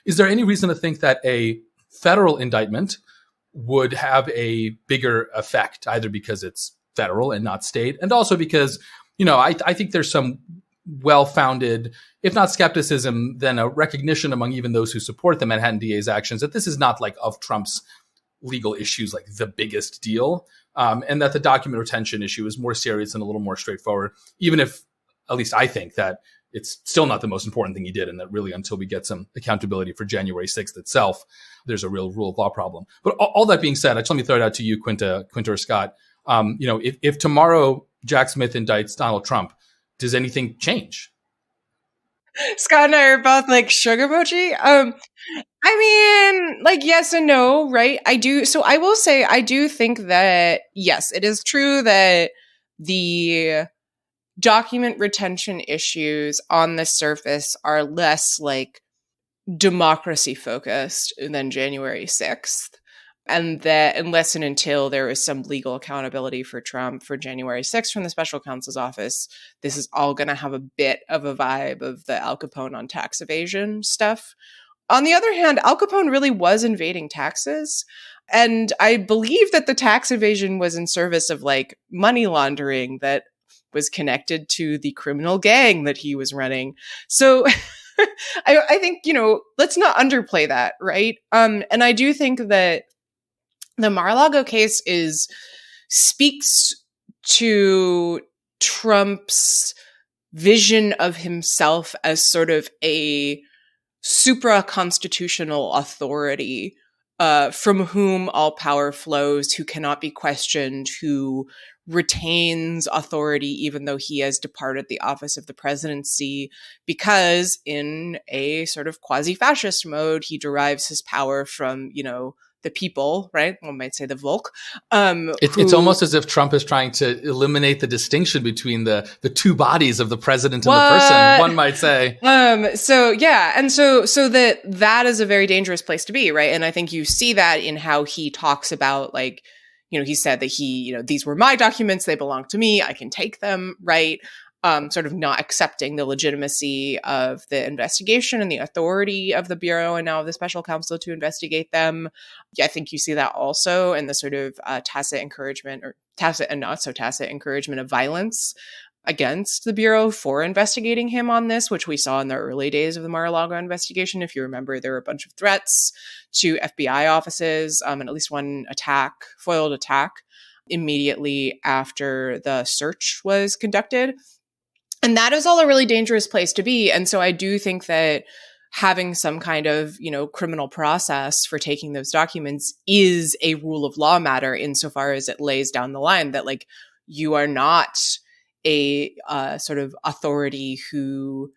Is there any reason to think that a federal indictment would have a bigger effect, either because it's federal and not state, and also because, I think there's some well-founded, if not skepticism, then a recognition among even those who support the Manhattan DA's actions that this is not like of Trump's legal issues like the biggest deal, and that the document retention issue is more serious and a little more straightforward, even if at least I think that it's still not the most important thing he did, and that really until we get some accountability for January 6th itself, there's a real rule of law problem. But all that being said, let me throw it out to you, Quinta or Scott. If tomorrow Jack Smith indicts Donald Trump, does anything change? Scott and I are both like sugar emoji. I mean, like, yes and no, right? I do. So I will say, I do think that, yes, it is true that the document retention issues on the surface are less like democracy focused than January 6th. And that unless and until there is some legal accountability for Trump for January 6th from the special counsel's office, this is all going to have a bit of a vibe of the Al Capone on tax evasion stuff. On the other hand, Al Capone really was invading taxes. And I believe that the tax evasion was in service of like money laundering that was connected to the criminal gang that he was running. So I think, let's not underplay that, right? And I do think that the Mar-a-Lago case speaks to Trump's vision of himself as sort of a supra-constitutional authority from whom all power flows, who cannot be questioned, who retains authority even though he has departed the office of the presidency, because in a sort of quasi-fascist mode, he derives his power from, the people, right? One might say the Volk. It's almost as if Trump is trying to eliminate the distinction between the two bodies of the president and the person, one might say. So that is a very dangerous place to be, right? And I think you see that in how he talks about, like, he said that these were my documents, they belong to me, I can take them, right? Sort of not accepting the legitimacy of the investigation and the authority of the Bureau and now of the special counsel to investigate them. Yeah, I think you see that also in the sort of tacit encouragement or tacit and not so tacit encouragement of violence against the Bureau for investigating him on this, which we saw in the early days of the Mar-a-Lago investigation. If you remember, there were a bunch of threats to FBI offices and at least one foiled attack immediately after the search was conducted. And that is all a really dangerous place to be. And so I do think that having some kind of, criminal process for taking those documents is a rule of law matter insofar as it lays down the line that, like, you are not a sort of authority who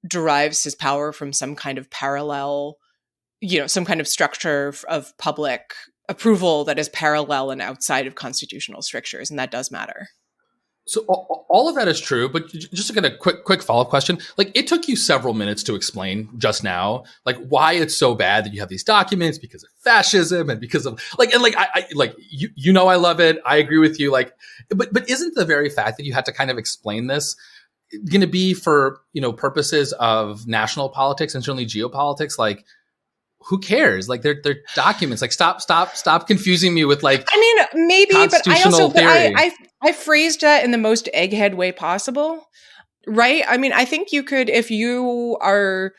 derives his power from some kind of parallel, some kind of structure of public approval that is parallel and outside of constitutional strictures. And that does matter. So all of that is true, but just to get a quick follow-up question, like, it took you several minutes to explain just now, like, why it's so bad that you have these documents because of fascism and because of I love it. I agree with you. Like, but isn't the very fact that you had to kind of explain this going to be for, purposes of national politics and certainly geopolitics? Like, who cares? Like, they're documents. Like, stop confusing me with, like, I mean, maybe, but I phrased that in the most egghead way possible, right? I mean, I think you could, if you are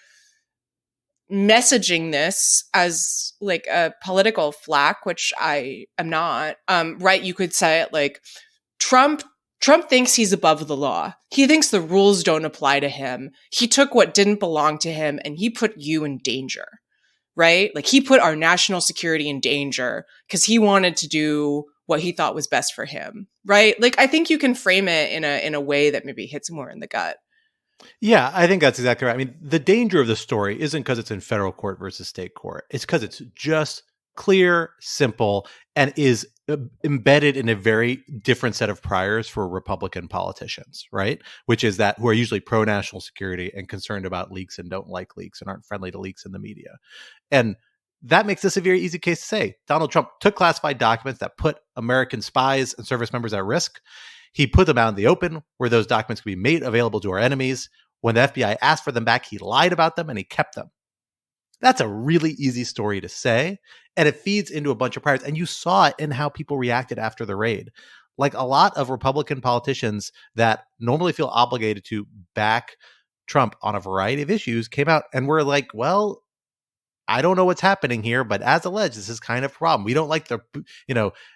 messaging this as like a political flack, which I am not, right? You could say it like, Trump thinks he's above the law. He thinks the rules don't apply to him. He took what didn't belong to him and he put you in danger. Right? Like, he put our national security in danger because he wanted to do what he thought was best for him. Right? Like, I think you can frame it in a way that maybe hits more in the gut. Yeah, I think that's exactly right. I mean, the danger of the story isn't because it's in federal court versus state court. It's because it's just clear, simple, and is embedded in a very different set of priors for Republican politicians, right? Which is that who are usually pro-national security and concerned about leaks and don't like leaks and aren't friendly to leaks in the media. And that makes this a very easy case to say. Donald Trump took classified documents that put American spies and service members at risk. He put them out in the open where those documents could be made available to our enemies. When the FBI asked for them back, he lied about them and he kept them. That's a really easy story to say, and it feeds into a bunch of priors. And you saw it in how people reacted after the raid. Like, a lot of Republican politicians that normally feel obligated to back Trump on a variety of issues came out and were like, well, I don't know what's happening here, but as alleged, this is kind of a problem. We don't like the,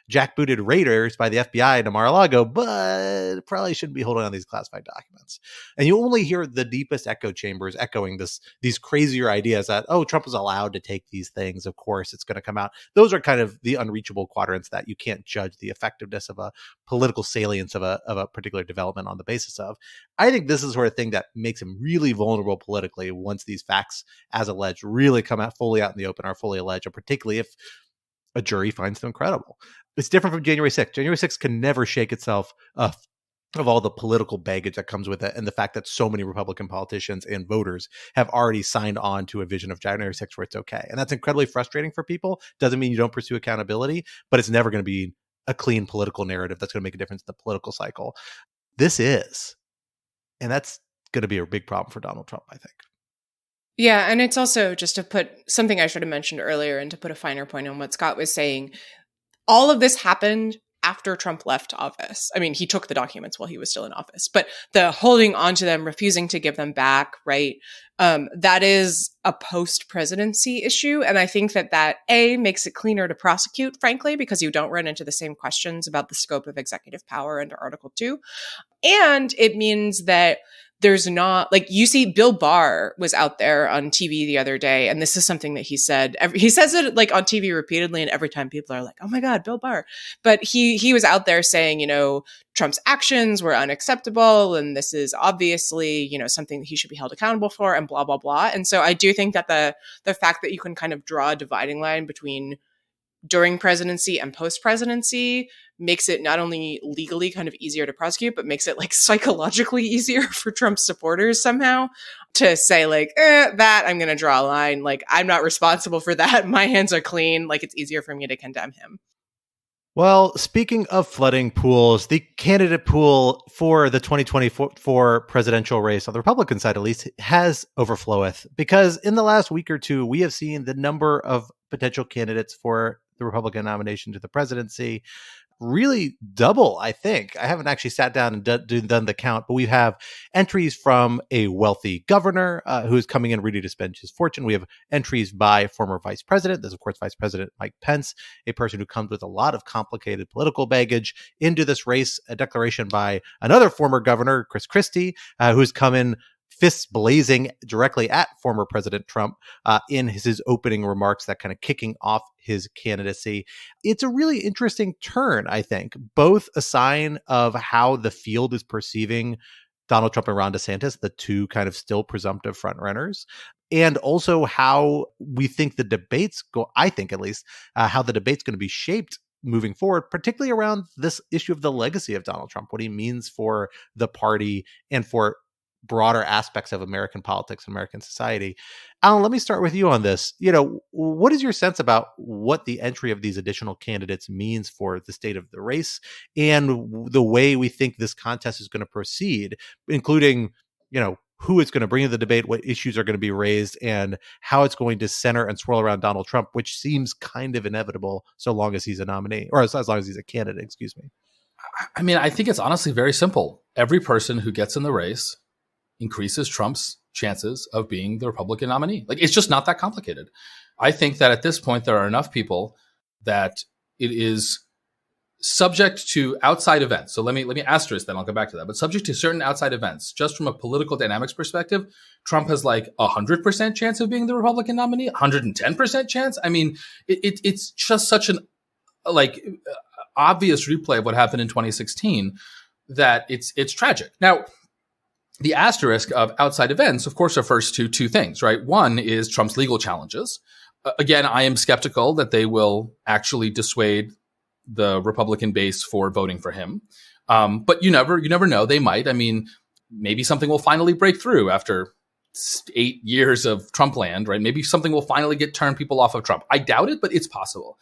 jackbooted raiders by the FBI to Mar-a-Lago, but probably shouldn't be holding on these classified documents. And you only hear the deepest echo chambers echoing these crazier ideas that, oh, Trump was allowed to take these things. Of course, it's going to come out. Those are kind of the unreachable quadrants that you can't judge the effectiveness of a political salience of a particular development on the basis of. I think this is the sort of thing that makes him really vulnerable politically once these facts, as alleged, really come out fully out in the open, are fully alleged, or particularly if a jury finds them credible. It's different from January 6th. January 6th can never shake itself of all the political baggage that comes with it, and the fact that so many Republican politicians and voters have already signed on to a vision of January 6th where it's okay. And that's incredibly frustrating for people. Doesn't mean you don't pursue accountability, but it's never going to be a clean political narrative that's going to make a difference in the political cycle. This is. And that's going to be a big problem for Donald Trump, I think. Yeah, and it's also, just to put something I should have mentioned earlier and to put a finer point on what Scott was saying, all of this happened after Trump left office. I mean, he took the documents while he was still in office, but the holding onto them, refusing to give them back, right? That is a post-presidency issue. And I think that A, makes it cleaner to prosecute, frankly, because you don't run into the same questions about the scope of executive power under Article 2. And it means that there's not, like, you see Bill Barr was out there on TV the other day, and this is something that he said. He says it like on TV repeatedly, and every time people are like, oh my God, Bill Barr. But he was out there saying, Trump's actions were unacceptable, and this is obviously, something that he should be held accountable for, and blah, blah, blah. And so I do think that the fact that you can kind of draw a dividing line between during presidency and post-presidency makes it not only legally kind of easier to prosecute, but makes it like psychologically easier for Trump's supporters somehow to say like, that I'm going to draw a line. Like, I'm not responsible for that. My hands are clean. Like, it's easier for me to condemn him. Well, speaking of flooding pools, the candidate pool for the 2024 presidential race, on the Republican side at least, has overfloweth, because in the last week or two, we have seen the number of potential candidates for the Republican nomination to the presidency really double, I think. I haven't actually sat down and done the count, but we have entries from a wealthy governor who is coming in ready to spend his fortune. We have entries by former vice president. There's, of course, Vice President Mike Pence, a person who comes with a lot of complicated political baggage into this race. A declaration by another former governor, Christie, who's come in fists blazing directly at former President Trump in his opening remarks, that kind of kicking off his candidacy. It's a really interesting turn, I think, both a sign of how the field is perceiving Donald Trump and Ron DeSantis, the two kind of still presumptive frontrunners, and also how we think the debates go, I think at least, how the debate's going to be shaped moving forward, particularly around this issue of the legacy of Donald Trump, what he means for the party and for broader aspects of American politics and American society. Alan, let me start with you on this. What is your sense about what the entry of these additional candidates means for the state of the race and the way we think this contest is going to proceed, including, who it's going to bring to the debate, what issues are going to be raised, and how it's going to center and swirl around Donald Trump, which seems kind of inevitable so long as he's a nominee, or as long as he's a candidate, excuse me. I mean, I think it's honestly very simple. Every person who gets in the race increases Trump's chances of being the Republican nominee. Like, it's just not that complicated. I think that at this point, there are enough people that it is subject to outside events. So let me asterisk that. I'll go back to that. But subject to certain outside events, just from a political dynamics perspective, Trump has like 100% chance of being the Republican nominee, 110% chance. I mean, it's just such an obvious replay of what happened in 2016 that it's tragic. Now, the asterisk of outside events, of course, refers to two things, right? One is Trump's legal challenges. Again, I am skeptical that they will actually dissuade the Republican base for voting for him. But you never know. They might. I mean, maybe something will finally break through after 8 years of Trump land, right? Maybe something will finally turn people off of Trump. I doubt it, but it's possible.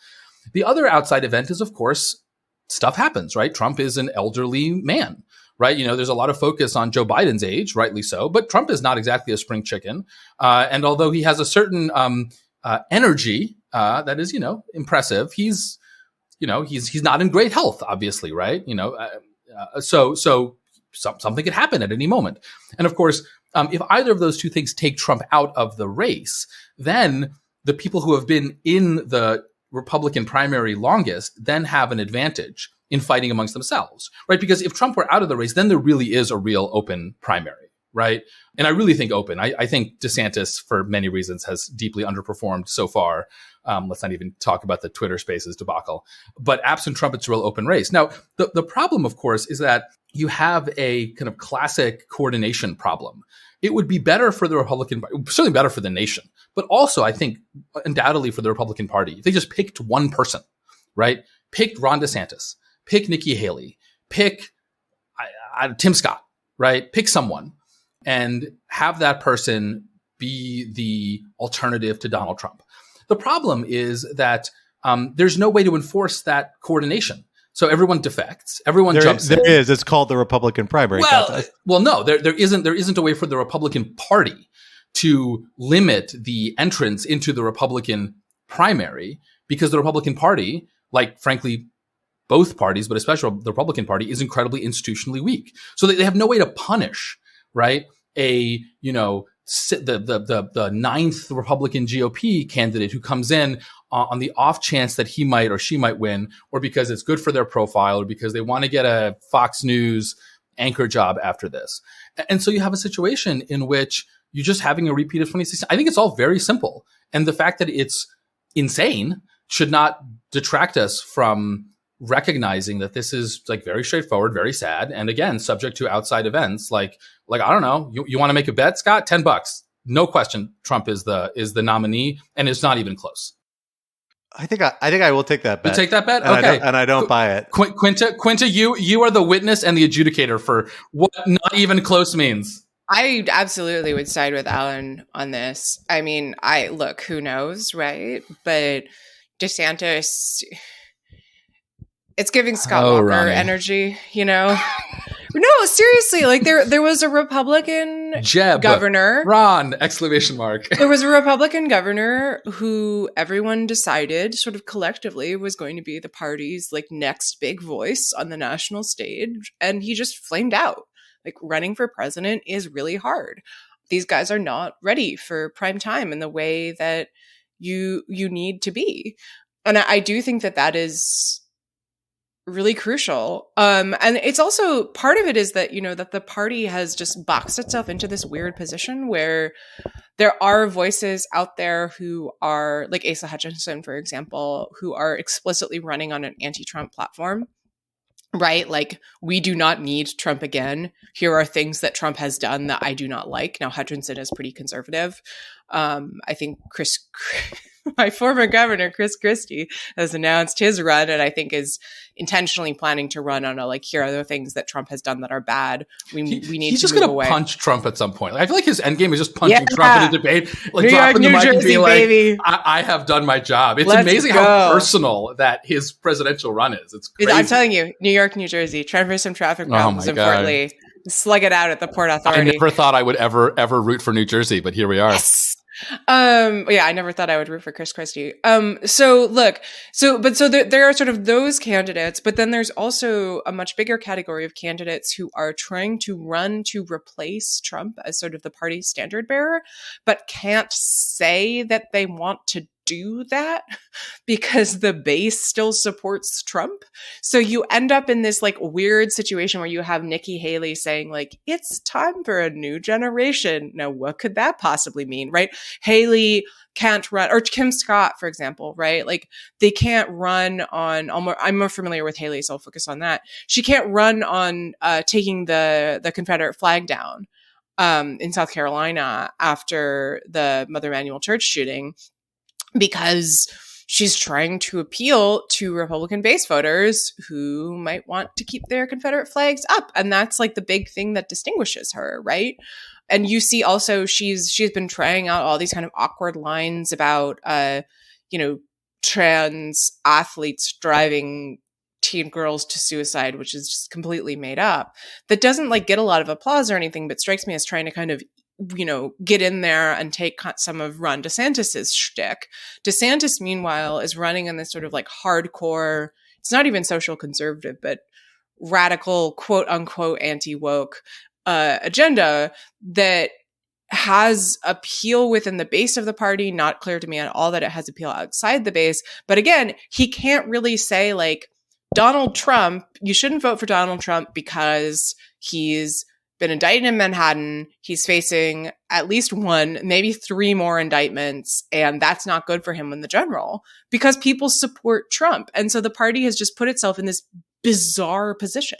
The other outside event is, of course, stuff happens, right? Trump is an elderly man. Right. There's a lot of focus on Joe Biden's age, rightly so, but Trump is not exactly a spring chicken. And although he has a certain energy that is, impressive, he's not in great health, obviously. Right. So something could happen at any moment. And of course, if either of those two things take Trump out of the race, then the people who have been in the Republican primary longest then have an advantage in fighting amongst themselves, right? Because if Trump were out of the race, then there really is a real open primary, right? And I really think open. I think DeSantis, for many reasons, has deeply underperformed so far. Let's not even talk about the Twitter Spaces debacle. But absent Trump, it's a real open race. Now, the problem, of course, is that you have a kind of classic coordination problem. It would be better for the Republican Party, certainly better for the nation, but also, I think, undoubtedly for the Republican Party. If they just picked one person, right? Picked Ron DeSantis, pick Nikki Haley, pick Tim Scott, right? Pick someone and have that person be the alternative to Donald Trump. The problem is that there's no way to enforce that coordination. So everyone defects. Everyone jumps in. There is. It's called the Republican primary. Well, no, there isn't a way for the Republican Party to limit the entrance into the Republican primary, because the Republican Party, like frankly, both parties, but especially the Republican Party, is incredibly institutionally weak. So they have no way to punish, right? The ninth Republican GOP candidate who comes in on the off chance that he might or she might win, or because it's good for their profile, or because they want to get a Fox News anchor job after this. And so you have a situation in which you're just having a repeat of 2016. I think it's all very simple. And the fact that it's insane should not detract us from recognizing that this is like very straightforward, very sad, and again, subject to outside events. Like I don't know, you want to make a bet, Scott? $10, no question. Trump is the nominee, and it's not even close. I think I will take that bet. You take that bet, and okay? I don't buy it. Quinta, you are the witness and the adjudicator for what not even close means. I absolutely would side with Alan on this. I mean, who knows, right? But DeSantis, It's giving Scott Oh, Walker Ronnie. energy, you know? No, seriously, like there was a Republican governor. Ron, exclamation mark. There was a Republican governor who everyone decided sort of collectively was going to be the party's like next big voice on the national stage. And he just flamed out. Like running for president is really hard. These guys are not ready for prime time in the way that you need to be. And I do think that is really crucial. And it's also part of it is that, you know, that the party has just boxed itself into this weird position where there are voices out there who are like Asa Hutchinson, for example, who are explicitly running on an anti-Trump platform, right? Like, we do not need Trump again. Here are things that Trump has done that I do not like. Now, Hutchinson is pretty conservative. I think my former governor, Christie, has announced his run, and I think is intentionally planning to run on a like, here are the things that Trump has done that are bad. We need to move away. He's just going to punch Trump at some point. Like, I feel like his end game is just punching Trump in a debate, like New dropping York, the mic New and being Jersey, like, I have done my job. It's Let's amazing go. how personal that his presidential run is. It's crazy. I'm telling you, New York, New Jersey, trying for some traffic problems in Fort Lee. Slug it out at the Port Authority. I never thought I would ever root for New Jersey, but here we are. Yes. Yeah, I never thought I would root for Chris Christie. So there are sort of those candidates, but then there's also a much bigger category of candidates who are trying to run to replace Trump as sort of the party's standard bearer, but can't say that they want to do that because the base still supports Trump. So you end up in this like weird situation where you have Nikki Haley saying like, it's time for a new generation. Now, what could that possibly mean, right? Haley can't run, or Kim Scott, for example, right? Like they can't run on, I'm more familiar with Haley, so I'll focus on that. She can't run on taking the Confederate flag down in South Carolina after the Mother Emanuel Church shooting, because she's trying to appeal to Republican base voters who might want to keep their Confederate flags up. And that's like the big thing that distinguishes her, right? And you see also she's been trying out all these kind of awkward lines about, trans athletes driving teen girls to suicide, which is just completely made up. That doesn't like get a lot of applause or anything, but strikes me as trying to kind of get in there and take some of Ron DeSantis's shtick. DeSantis, meanwhile, is running in this sort of like hardcore, it's not even social conservative, but radical, quote unquote, anti-woke agenda that has appeal within the base of the party. Not clear to me at all that it has appeal outside the base. But again, he can't really say like, Donald Trump, you shouldn't vote for Donald Trump because he's been indicted in Manhattan. He's facing at least one, maybe three more indictments. And that's not good for him in the general because people support Trump. And so the party has just put itself in this bizarre position.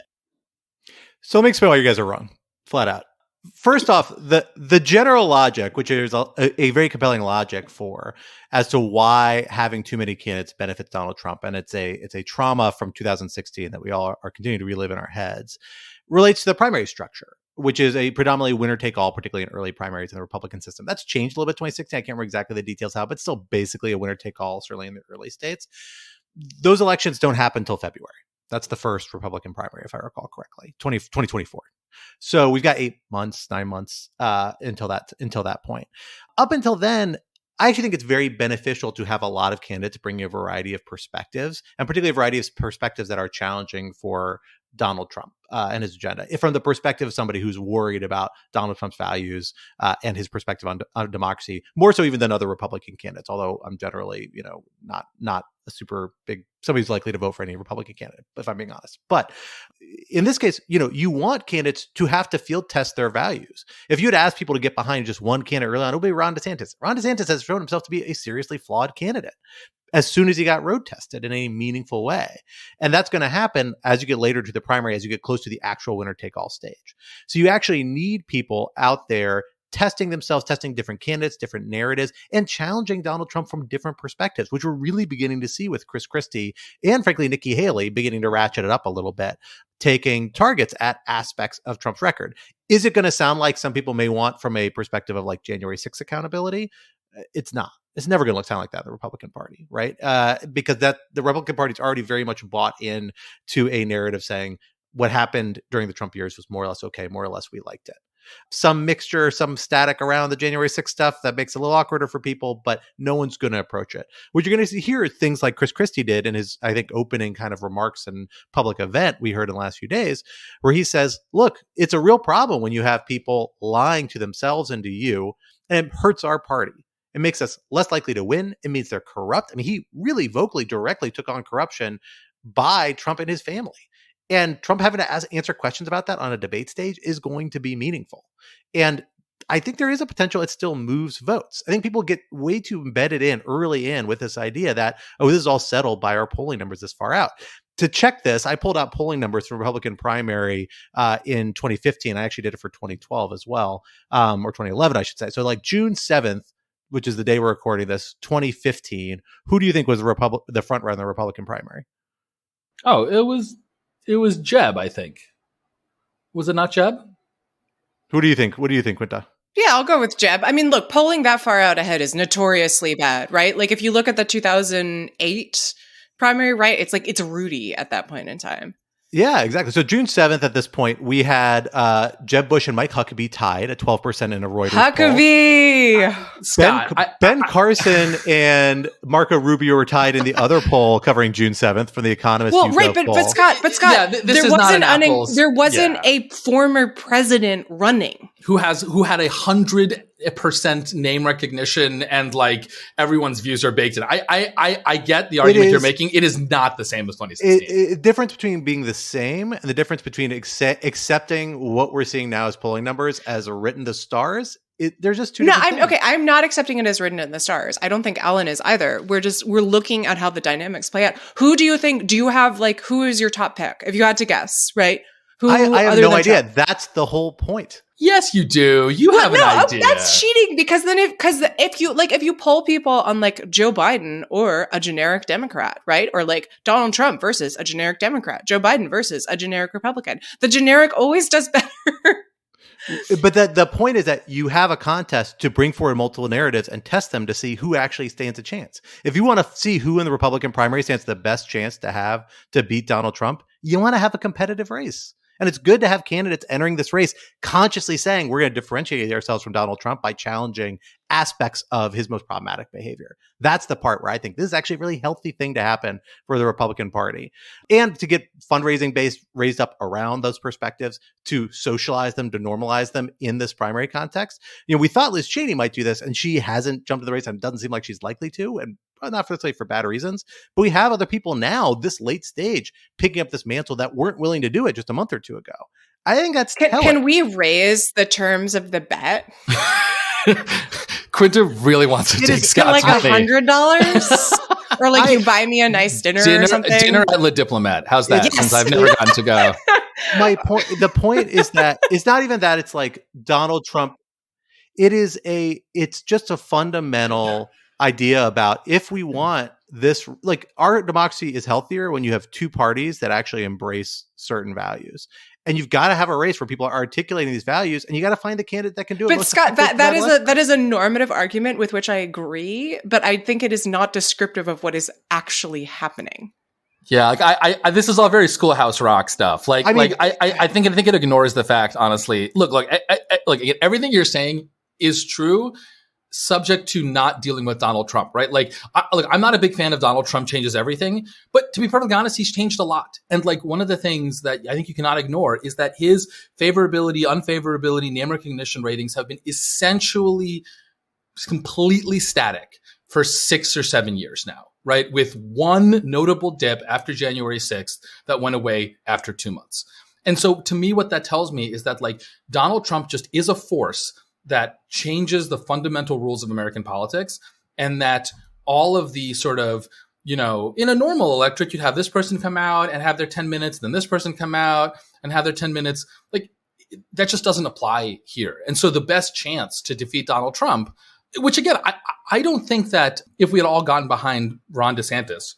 So let me explain why you guys are wrong, flat out. First off, the general logic, which is a very compelling logic for as to why having too many candidates benefits Donald Trump, and it's a trauma from 2016 that we all are continuing to relive in our heads, relates to the primary structure, which is a predominantly winner-take-all, particularly in early primaries in the Republican system. That's changed a little bit in 2016. I can't remember exactly the details how, but still basically a winner-take-all, certainly in the early states. Those elections don't happen until February. That's the first Republican primary, if I recall correctly, 2024. So we've got 9 months until that point. Up until then, I actually think it's very beneficial to have a lot of candidates bringing a variety of perspectives, and particularly a variety of perspectives that are challenging for Donald Trump and his agenda. If from the perspective of somebody who's worried about Donald Trump's values and his perspective on democracy, more so even than other Republican candidates, although I'm generally, not a super big, somebody who's likely to vote for any Republican candidate, if I'm being honest. But in this case, you want candidates to have to field test their values. If you had asked people to get behind just one candidate early on, it would be Ron DeSantis. Ron DeSantis has shown himself to be a seriously flawed candidate as soon as he got road tested in a meaningful way. And that's going to happen as you get later to the primary, as you get close to the actual winner-take-all stage. So you actually need people out there testing themselves, testing different candidates, different narratives, and challenging Donald Trump from different perspectives, which we're really beginning to see with Chris Christie and, frankly, Nikki Haley beginning to ratchet it up a little bit, taking targets at aspects of Trump's record. Is it going to sound like some people may want from a perspective of like January 6th accountability? It's not. It's never going to sound like that, the Republican Party, right? Because that the Republican Party's already very much bought in to a narrative saying what happened during the Trump years was more or less okay, more or less we liked it. Some mixture, some static around the January 6th stuff that makes it a little awkwarder for people, but no one's going to approach it. What you're going to see here are things like Chris Christie did in his, I think, opening kind of remarks and public event we heard in the last few days, where he says, look, it's a real problem when you have people lying to themselves and to you, and it hurts our party. It makes us less likely to win. It means they're corrupt. I mean, he really vocally, directly took on corruption by Trump and his family. And Trump having to answer questions about that on a debate stage is going to be meaningful. And I think there is a potential it still moves votes. I think people get way too embedded in early in with this idea that, oh, this is all settled by our polling numbers this far out. To check this, I pulled out polling numbers from Republican primary in 2015. I actually did it for 2012 as well, or 2011, I should say. So like June 7th, which is the day we're recording this, 2015. Who do you think was the front runner in the Republican primary? Oh, it was Jeb, I think. Was it not Jeb? Who do you think? What do you think, Quinta? Yeah, I'll go with Jeb. I mean, look, polling that far out ahead is notoriously bad, right? Like if you look at the 2008 primary, right, it's like it's Rudy at that point in time. Yeah, exactly. So June 7th, at this point, we had Jeb Bush and Mike Huckabee tied at 12% in a Reuters Huckabee! poll. Scott, Ben Carson and Marco Rubio were tied in the other poll covering June 7th from The Economist. Well, right, but Scott, yeah, there wasn't a former president running who had 100% name recognition and like everyone's views are baked in. I get the argument you're making. It is not the same as 2016. The difference between being the same and the difference between accepting what we're seeing now as polling numbers as written to stars, there's just two different things. Okay, I'm not accepting it as written in the stars. I don't think Alan is either. We're looking at how the dynamics play out. Who do you think, do you have like, who is your top pick? If you had to guess, right? I have no idea. Trump? That's the whole point. Yes, you do. You have an idea. That's cheating because then if you poll people on like Joe Biden or a generic Democrat, right? Or like Donald Trump versus a generic Democrat, Joe Biden versus a generic Republican, the generic always does better. But the point is that you have a contest to bring forward multiple narratives and test them to see who actually stands a chance. If you want to see who in the Republican primary stands the best chance to beat Donald Trump, you want to have a competitive race. And it's good to have candidates entering this race consciously saying we're going to differentiate ourselves from Donald Trump by challenging aspects of his most problematic behavior. That's the part where I think this is actually a really healthy thing to happen for the Republican Party. And to get fundraising base raised up around those perspectives, to socialize them, to normalize them in this primary context. You know, we thought Liz Cheney might do this, and she hasn't jumped in the race, and it doesn't seem like she's likely to, and not for bad reasons. But we have other people now, this late stage, picking up this mantle that weren't willing to do it just a month or two ago. I think that's telling. Can we raise the terms of the bet? Quinta really wants to take Scott's like $100, or like you buy me a nice dinner or something. Dinner at Le Diplomat. How's that? Yes. Since I've never gotten to go. The point is that it's not even that it's like Donald Trump. It's just a fundamental idea about if we want this, like our democracy is healthier when you have two parties that actually embrace certain values. And you've got to have a race where people are articulating these values, and you got to find the candidate that can do it. But Scott, that is a normative argument with which I agree, but I think it is not descriptive of what is actually happening. Yeah, like I this is all very Schoolhouse Rock stuff. I think it ignores the fact, honestly. Look, again, everything you're saying is true, subject to not dealing with Donald Trump, right? I'm not a big fan of Donald Trump changes everything, but to be perfectly honest, he's changed a lot. And like one of the things that I think you cannot ignore is that his favorability, unfavorability, name recognition ratings have been essentially completely static for 6 or 7 years now, right? With one notable dip after January 6th that went away after 2 months. And so to me, what that tells me is that like Donald Trump just is a force that changes the fundamental rules of American politics, and that all of the sort of, you know, in a normal electorate, you'd have this person come out and have their 10 minutes, then this person come out and have their 10 minutes. Like that just doesn't apply here. And so the best chance to defeat Donald Trump, which again, I don't think that if we had all gotten behind Ron DeSantis,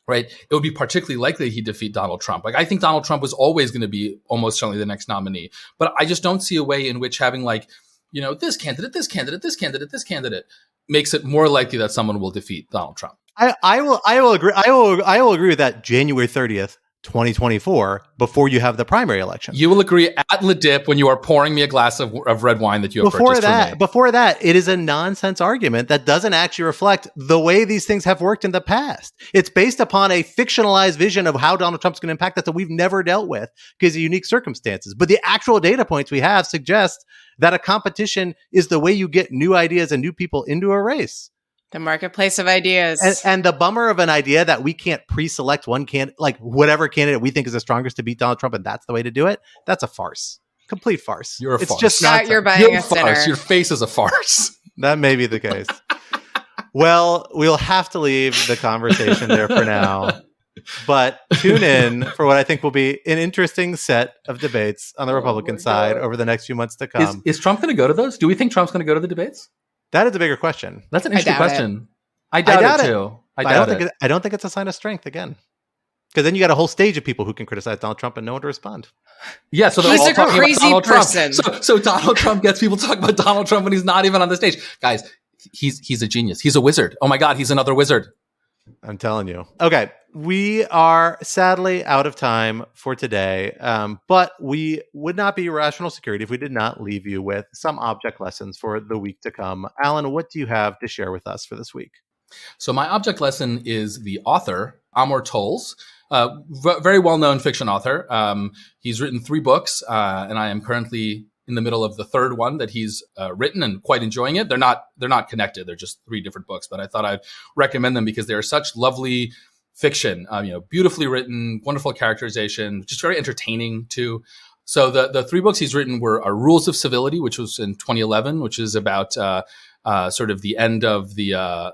right, it would be particularly likely he'd defeat Donald Trump. Like I think Donald Trump was always going to be almost certainly the next nominee, but I just don't see a way in which having like, you know, this candidate makes it more likely that someone will defeat Donald Trump. I will agree. I will agree with that. January 30th, 2024, before you have the primary election. You will agree at Le Dip when you are pouring me a glass of red wine that you have purchased for me. Before that, it is a nonsense argument that doesn't actually reflect the way these things have worked in the past. It's based upon a fictionalized vision of how Donald Trump's going to impact us that we've never dealt with because of unique circumstances. But the actual data points we have suggest that a competition is the way you get new ideas and new people into a race. The marketplace of ideas. And the bummer of an idea that we can't pre-select one whatever candidate we think is the strongest to beat Donald Trump, and that's the way to do it. That's a farce. Complete farce. You're a farce. It's just Scott, you're buying a farce. Your face is a farce. That may be the case. Well, we'll have to leave the conversation there for now. But tune in for what I think will be an interesting set of debates on the Republican side over the next few months to come. Is Trump going to go to those? Do we think Trump's going to go to the debates? That is a bigger question. That's an interesting question. I doubt it too. I don't think it's a sign of strength again. Because then you got a whole stage of people who can criticize Donald Trump and no one to respond. Yeah, so he's a crazy person. So Donald Trump gets people talking about Donald Trump when he's not even on the stage. Guys, he's a genius. He's a wizard. Oh my God, he's another wizard. I'm telling you. Okay, we are sadly out of time for today, but we would not be Rational Security if we did not leave you with some object lessons for the week to come. Alan, what do you have to share with us for this week? So my object lesson is the author, Amor Towles, very well-known fiction author. He's written 3 books, and I am currently in the middle of the 3rd one that he's written and quite enjoying it. They're not connected. They're just 3 different books, but I thought I'd recommend them because they're such lovely fiction, beautifully written, wonderful characterization, just very entertaining too. So the 3 books he's written are Rules of Civility, which was in 2011, which is about sort of the end of the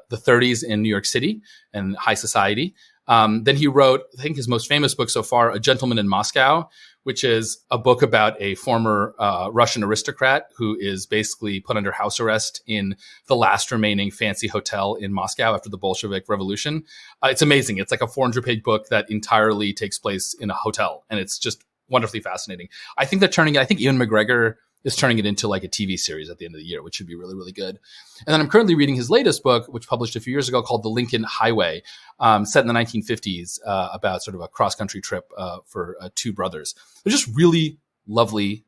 30s in New York City and high society. Then he wrote, I think his most famous book so far, A Gentleman in Moscow, which is a book about a former Russian aristocrat who is basically put under house arrest in the last remaining fancy hotel in Moscow after the Bolshevik Revolution. It's amazing. It's like a 400-page book that entirely takes place in a hotel, and it's just wonderfully fascinating. I think Ewan McGregor is turning it into like a TV series at the end of the year, which should be really, really good. And then I'm currently reading his latest book, which published a few years ago, called The Lincoln Highway, set in the 1950s, about sort of a cross-country trip for 2 brothers. They're just really lovely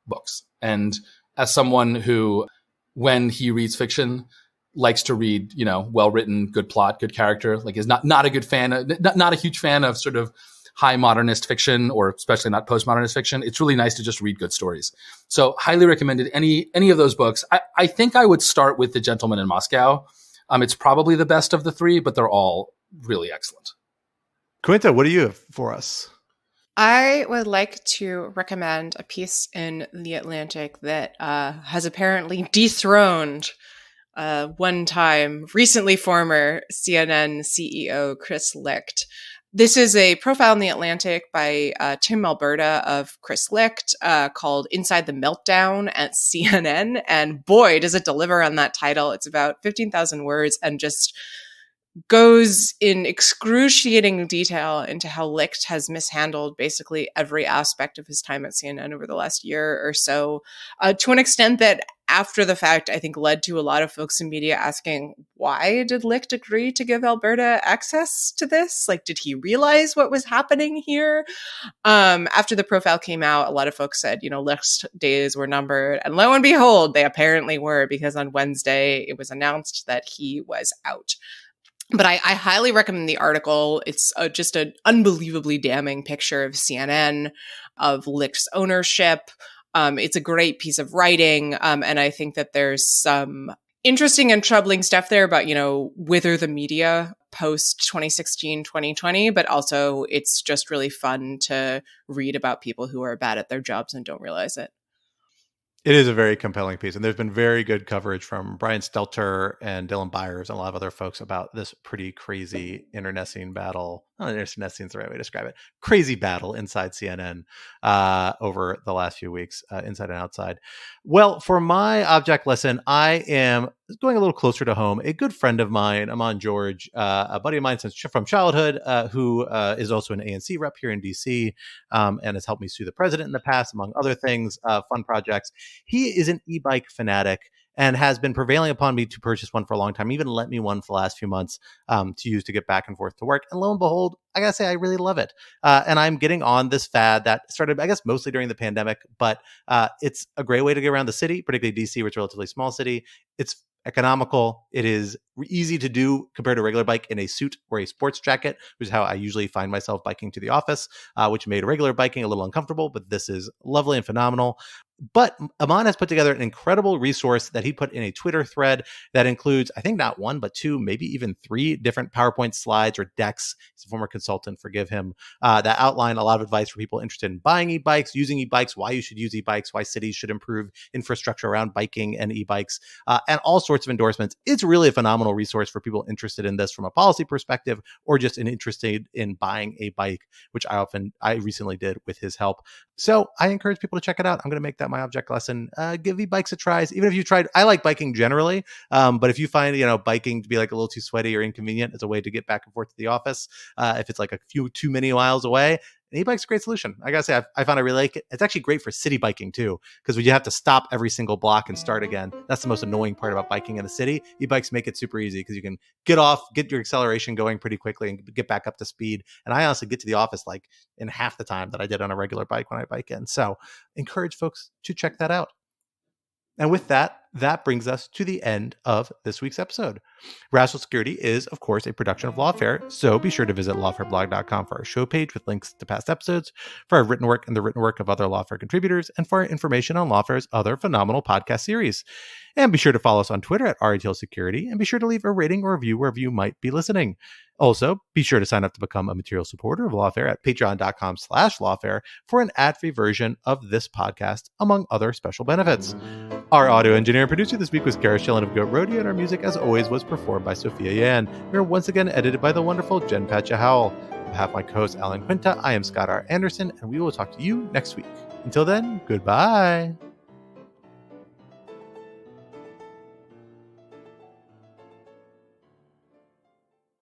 books. And as someone who, when he reads fiction, likes to read, well-written, good plot, good character, like is not a good fan, not a huge fan of sort of high modernist fiction, or especially not postmodernist fiction, it's really nice to just read good stories. So highly recommended any of those books. I think I would start with The Gentleman in Moscow. It's probably the best of the 3, but they're all really excellent. Quinta, what do you have for us? I would like to recommend a piece in The Atlantic that has apparently dethroned one-time, recently former CNN CEO Chris Licht. This is a profile in The Atlantic by Tim Alberta of Chris Licht called Inside the Meltdown at CNN. And boy, does it deliver on that title. It's about 15,000 words and just goes in excruciating detail into how Licht has mishandled basically every aspect of his time at CNN over the last year or so, to an extent that after the fact, I think led to a lot of folks in media asking, why did Licht agree to give Alberta access to this? Like, did he realize what was happening here? After the profile came out, a lot of folks said, Licht's days were numbered. And lo and behold, they apparently were, because on Wednesday, it was announced that he was out. But I highly recommend the article. It's just an unbelievably damning picture of CNN, of Licht's ownership. It's a great piece of writing. And I think that there's some interesting and troubling stuff there about, wither the media post 2016, 2020. But also it's just really fun to read about people who are bad at their jobs and don't realize it. It is a very compelling piece, and there's been very good coverage from Brian Stelter and Dylan Byers and a lot of other folks about this pretty crazy internecine battle. Not internecine is the right way to describe it. Crazy battle inside CNN over the last few weeks, inside and outside. Well, for my object lesson, I am going a little closer to home. A good friend of mine, Aman George, a buddy of mine from childhood, who is also an ANC rep here in DC, and has helped me sue the president in the past, among other things, fun projects. He is an e-bike fanatic, and has been prevailing upon me to purchase one for a long time, even lent me one for the last few months to use to get back and forth to work. And lo and behold, I gotta say, I really love it. And I'm getting on this fad that started, I guess, mostly during the pandemic, but it's a great way to get around the city, particularly DC, which is a relatively small city. It's economical. It is easy to do compared to a regular bike in a suit or a sports jacket, which is how I usually find myself biking to the office, which made regular biking a little uncomfortable, but this is lovely and phenomenal. But Aman has put together an incredible resource that he put in a Twitter thread that includes, I think, not one, but two, maybe even three different PowerPoint slides or decks. He's a former consultant, forgive him, that outline a lot of advice for people interested in buying e-bikes, using e-bikes, why you should use e-bikes, why cities should improve infrastructure around biking and e-bikes, and all sorts of endorsements. It's really a phenomenal resource for people interested in this from a policy perspective or just interested in buying a bike, which I recently did with his help. So I encourage people to check it out. I'm going to make that my object lesson. Give e-bikes a try. Even if you tried, I like biking generally, but if you find, biking to be like a little too sweaty or inconvenient as a way to get back and forth to the office, if it's like a few too many miles away, an e-bike's a great solution. I gotta say, I found I really like it. It's actually great for city biking too, because when you have to stop every single block and start again, that's the most annoying part about biking in the city. E-bikes make it super easy because you can get off, get your acceleration going pretty quickly and get back up to speed. And I honestly get to the office like in half the time that I did on a regular bike when I bike in. So encourage folks to check that out. And with that brings us to the end of this week's episode. Rational Security is, of course, a production of Lawfare, so be sure to visit lawfareblog.com for our show page with links to past episodes, for our written work and the written work of other Lawfare contributors, and for our information on Lawfare's other phenomenal podcast series. And be sure to follow us on Twitter at RETL Security, and be sure to leave a rating or review wherever you might be listening. Also, be sure to sign up to become a material supporter of Lawfare at patreon.com/Lawfare for an ad-free version of this podcast, among other special benefits. Our audio engineer and producer this week was Kara Schillen of Goat Rodeo, and our music, as always, was performed by Sophia Yan. We are once again edited by the wonderful Jen Patcha Howell. On behalf of my co-host Alan Quinta, I am Scott R. Anderson, and we will talk to you next week. Until then, goodbye.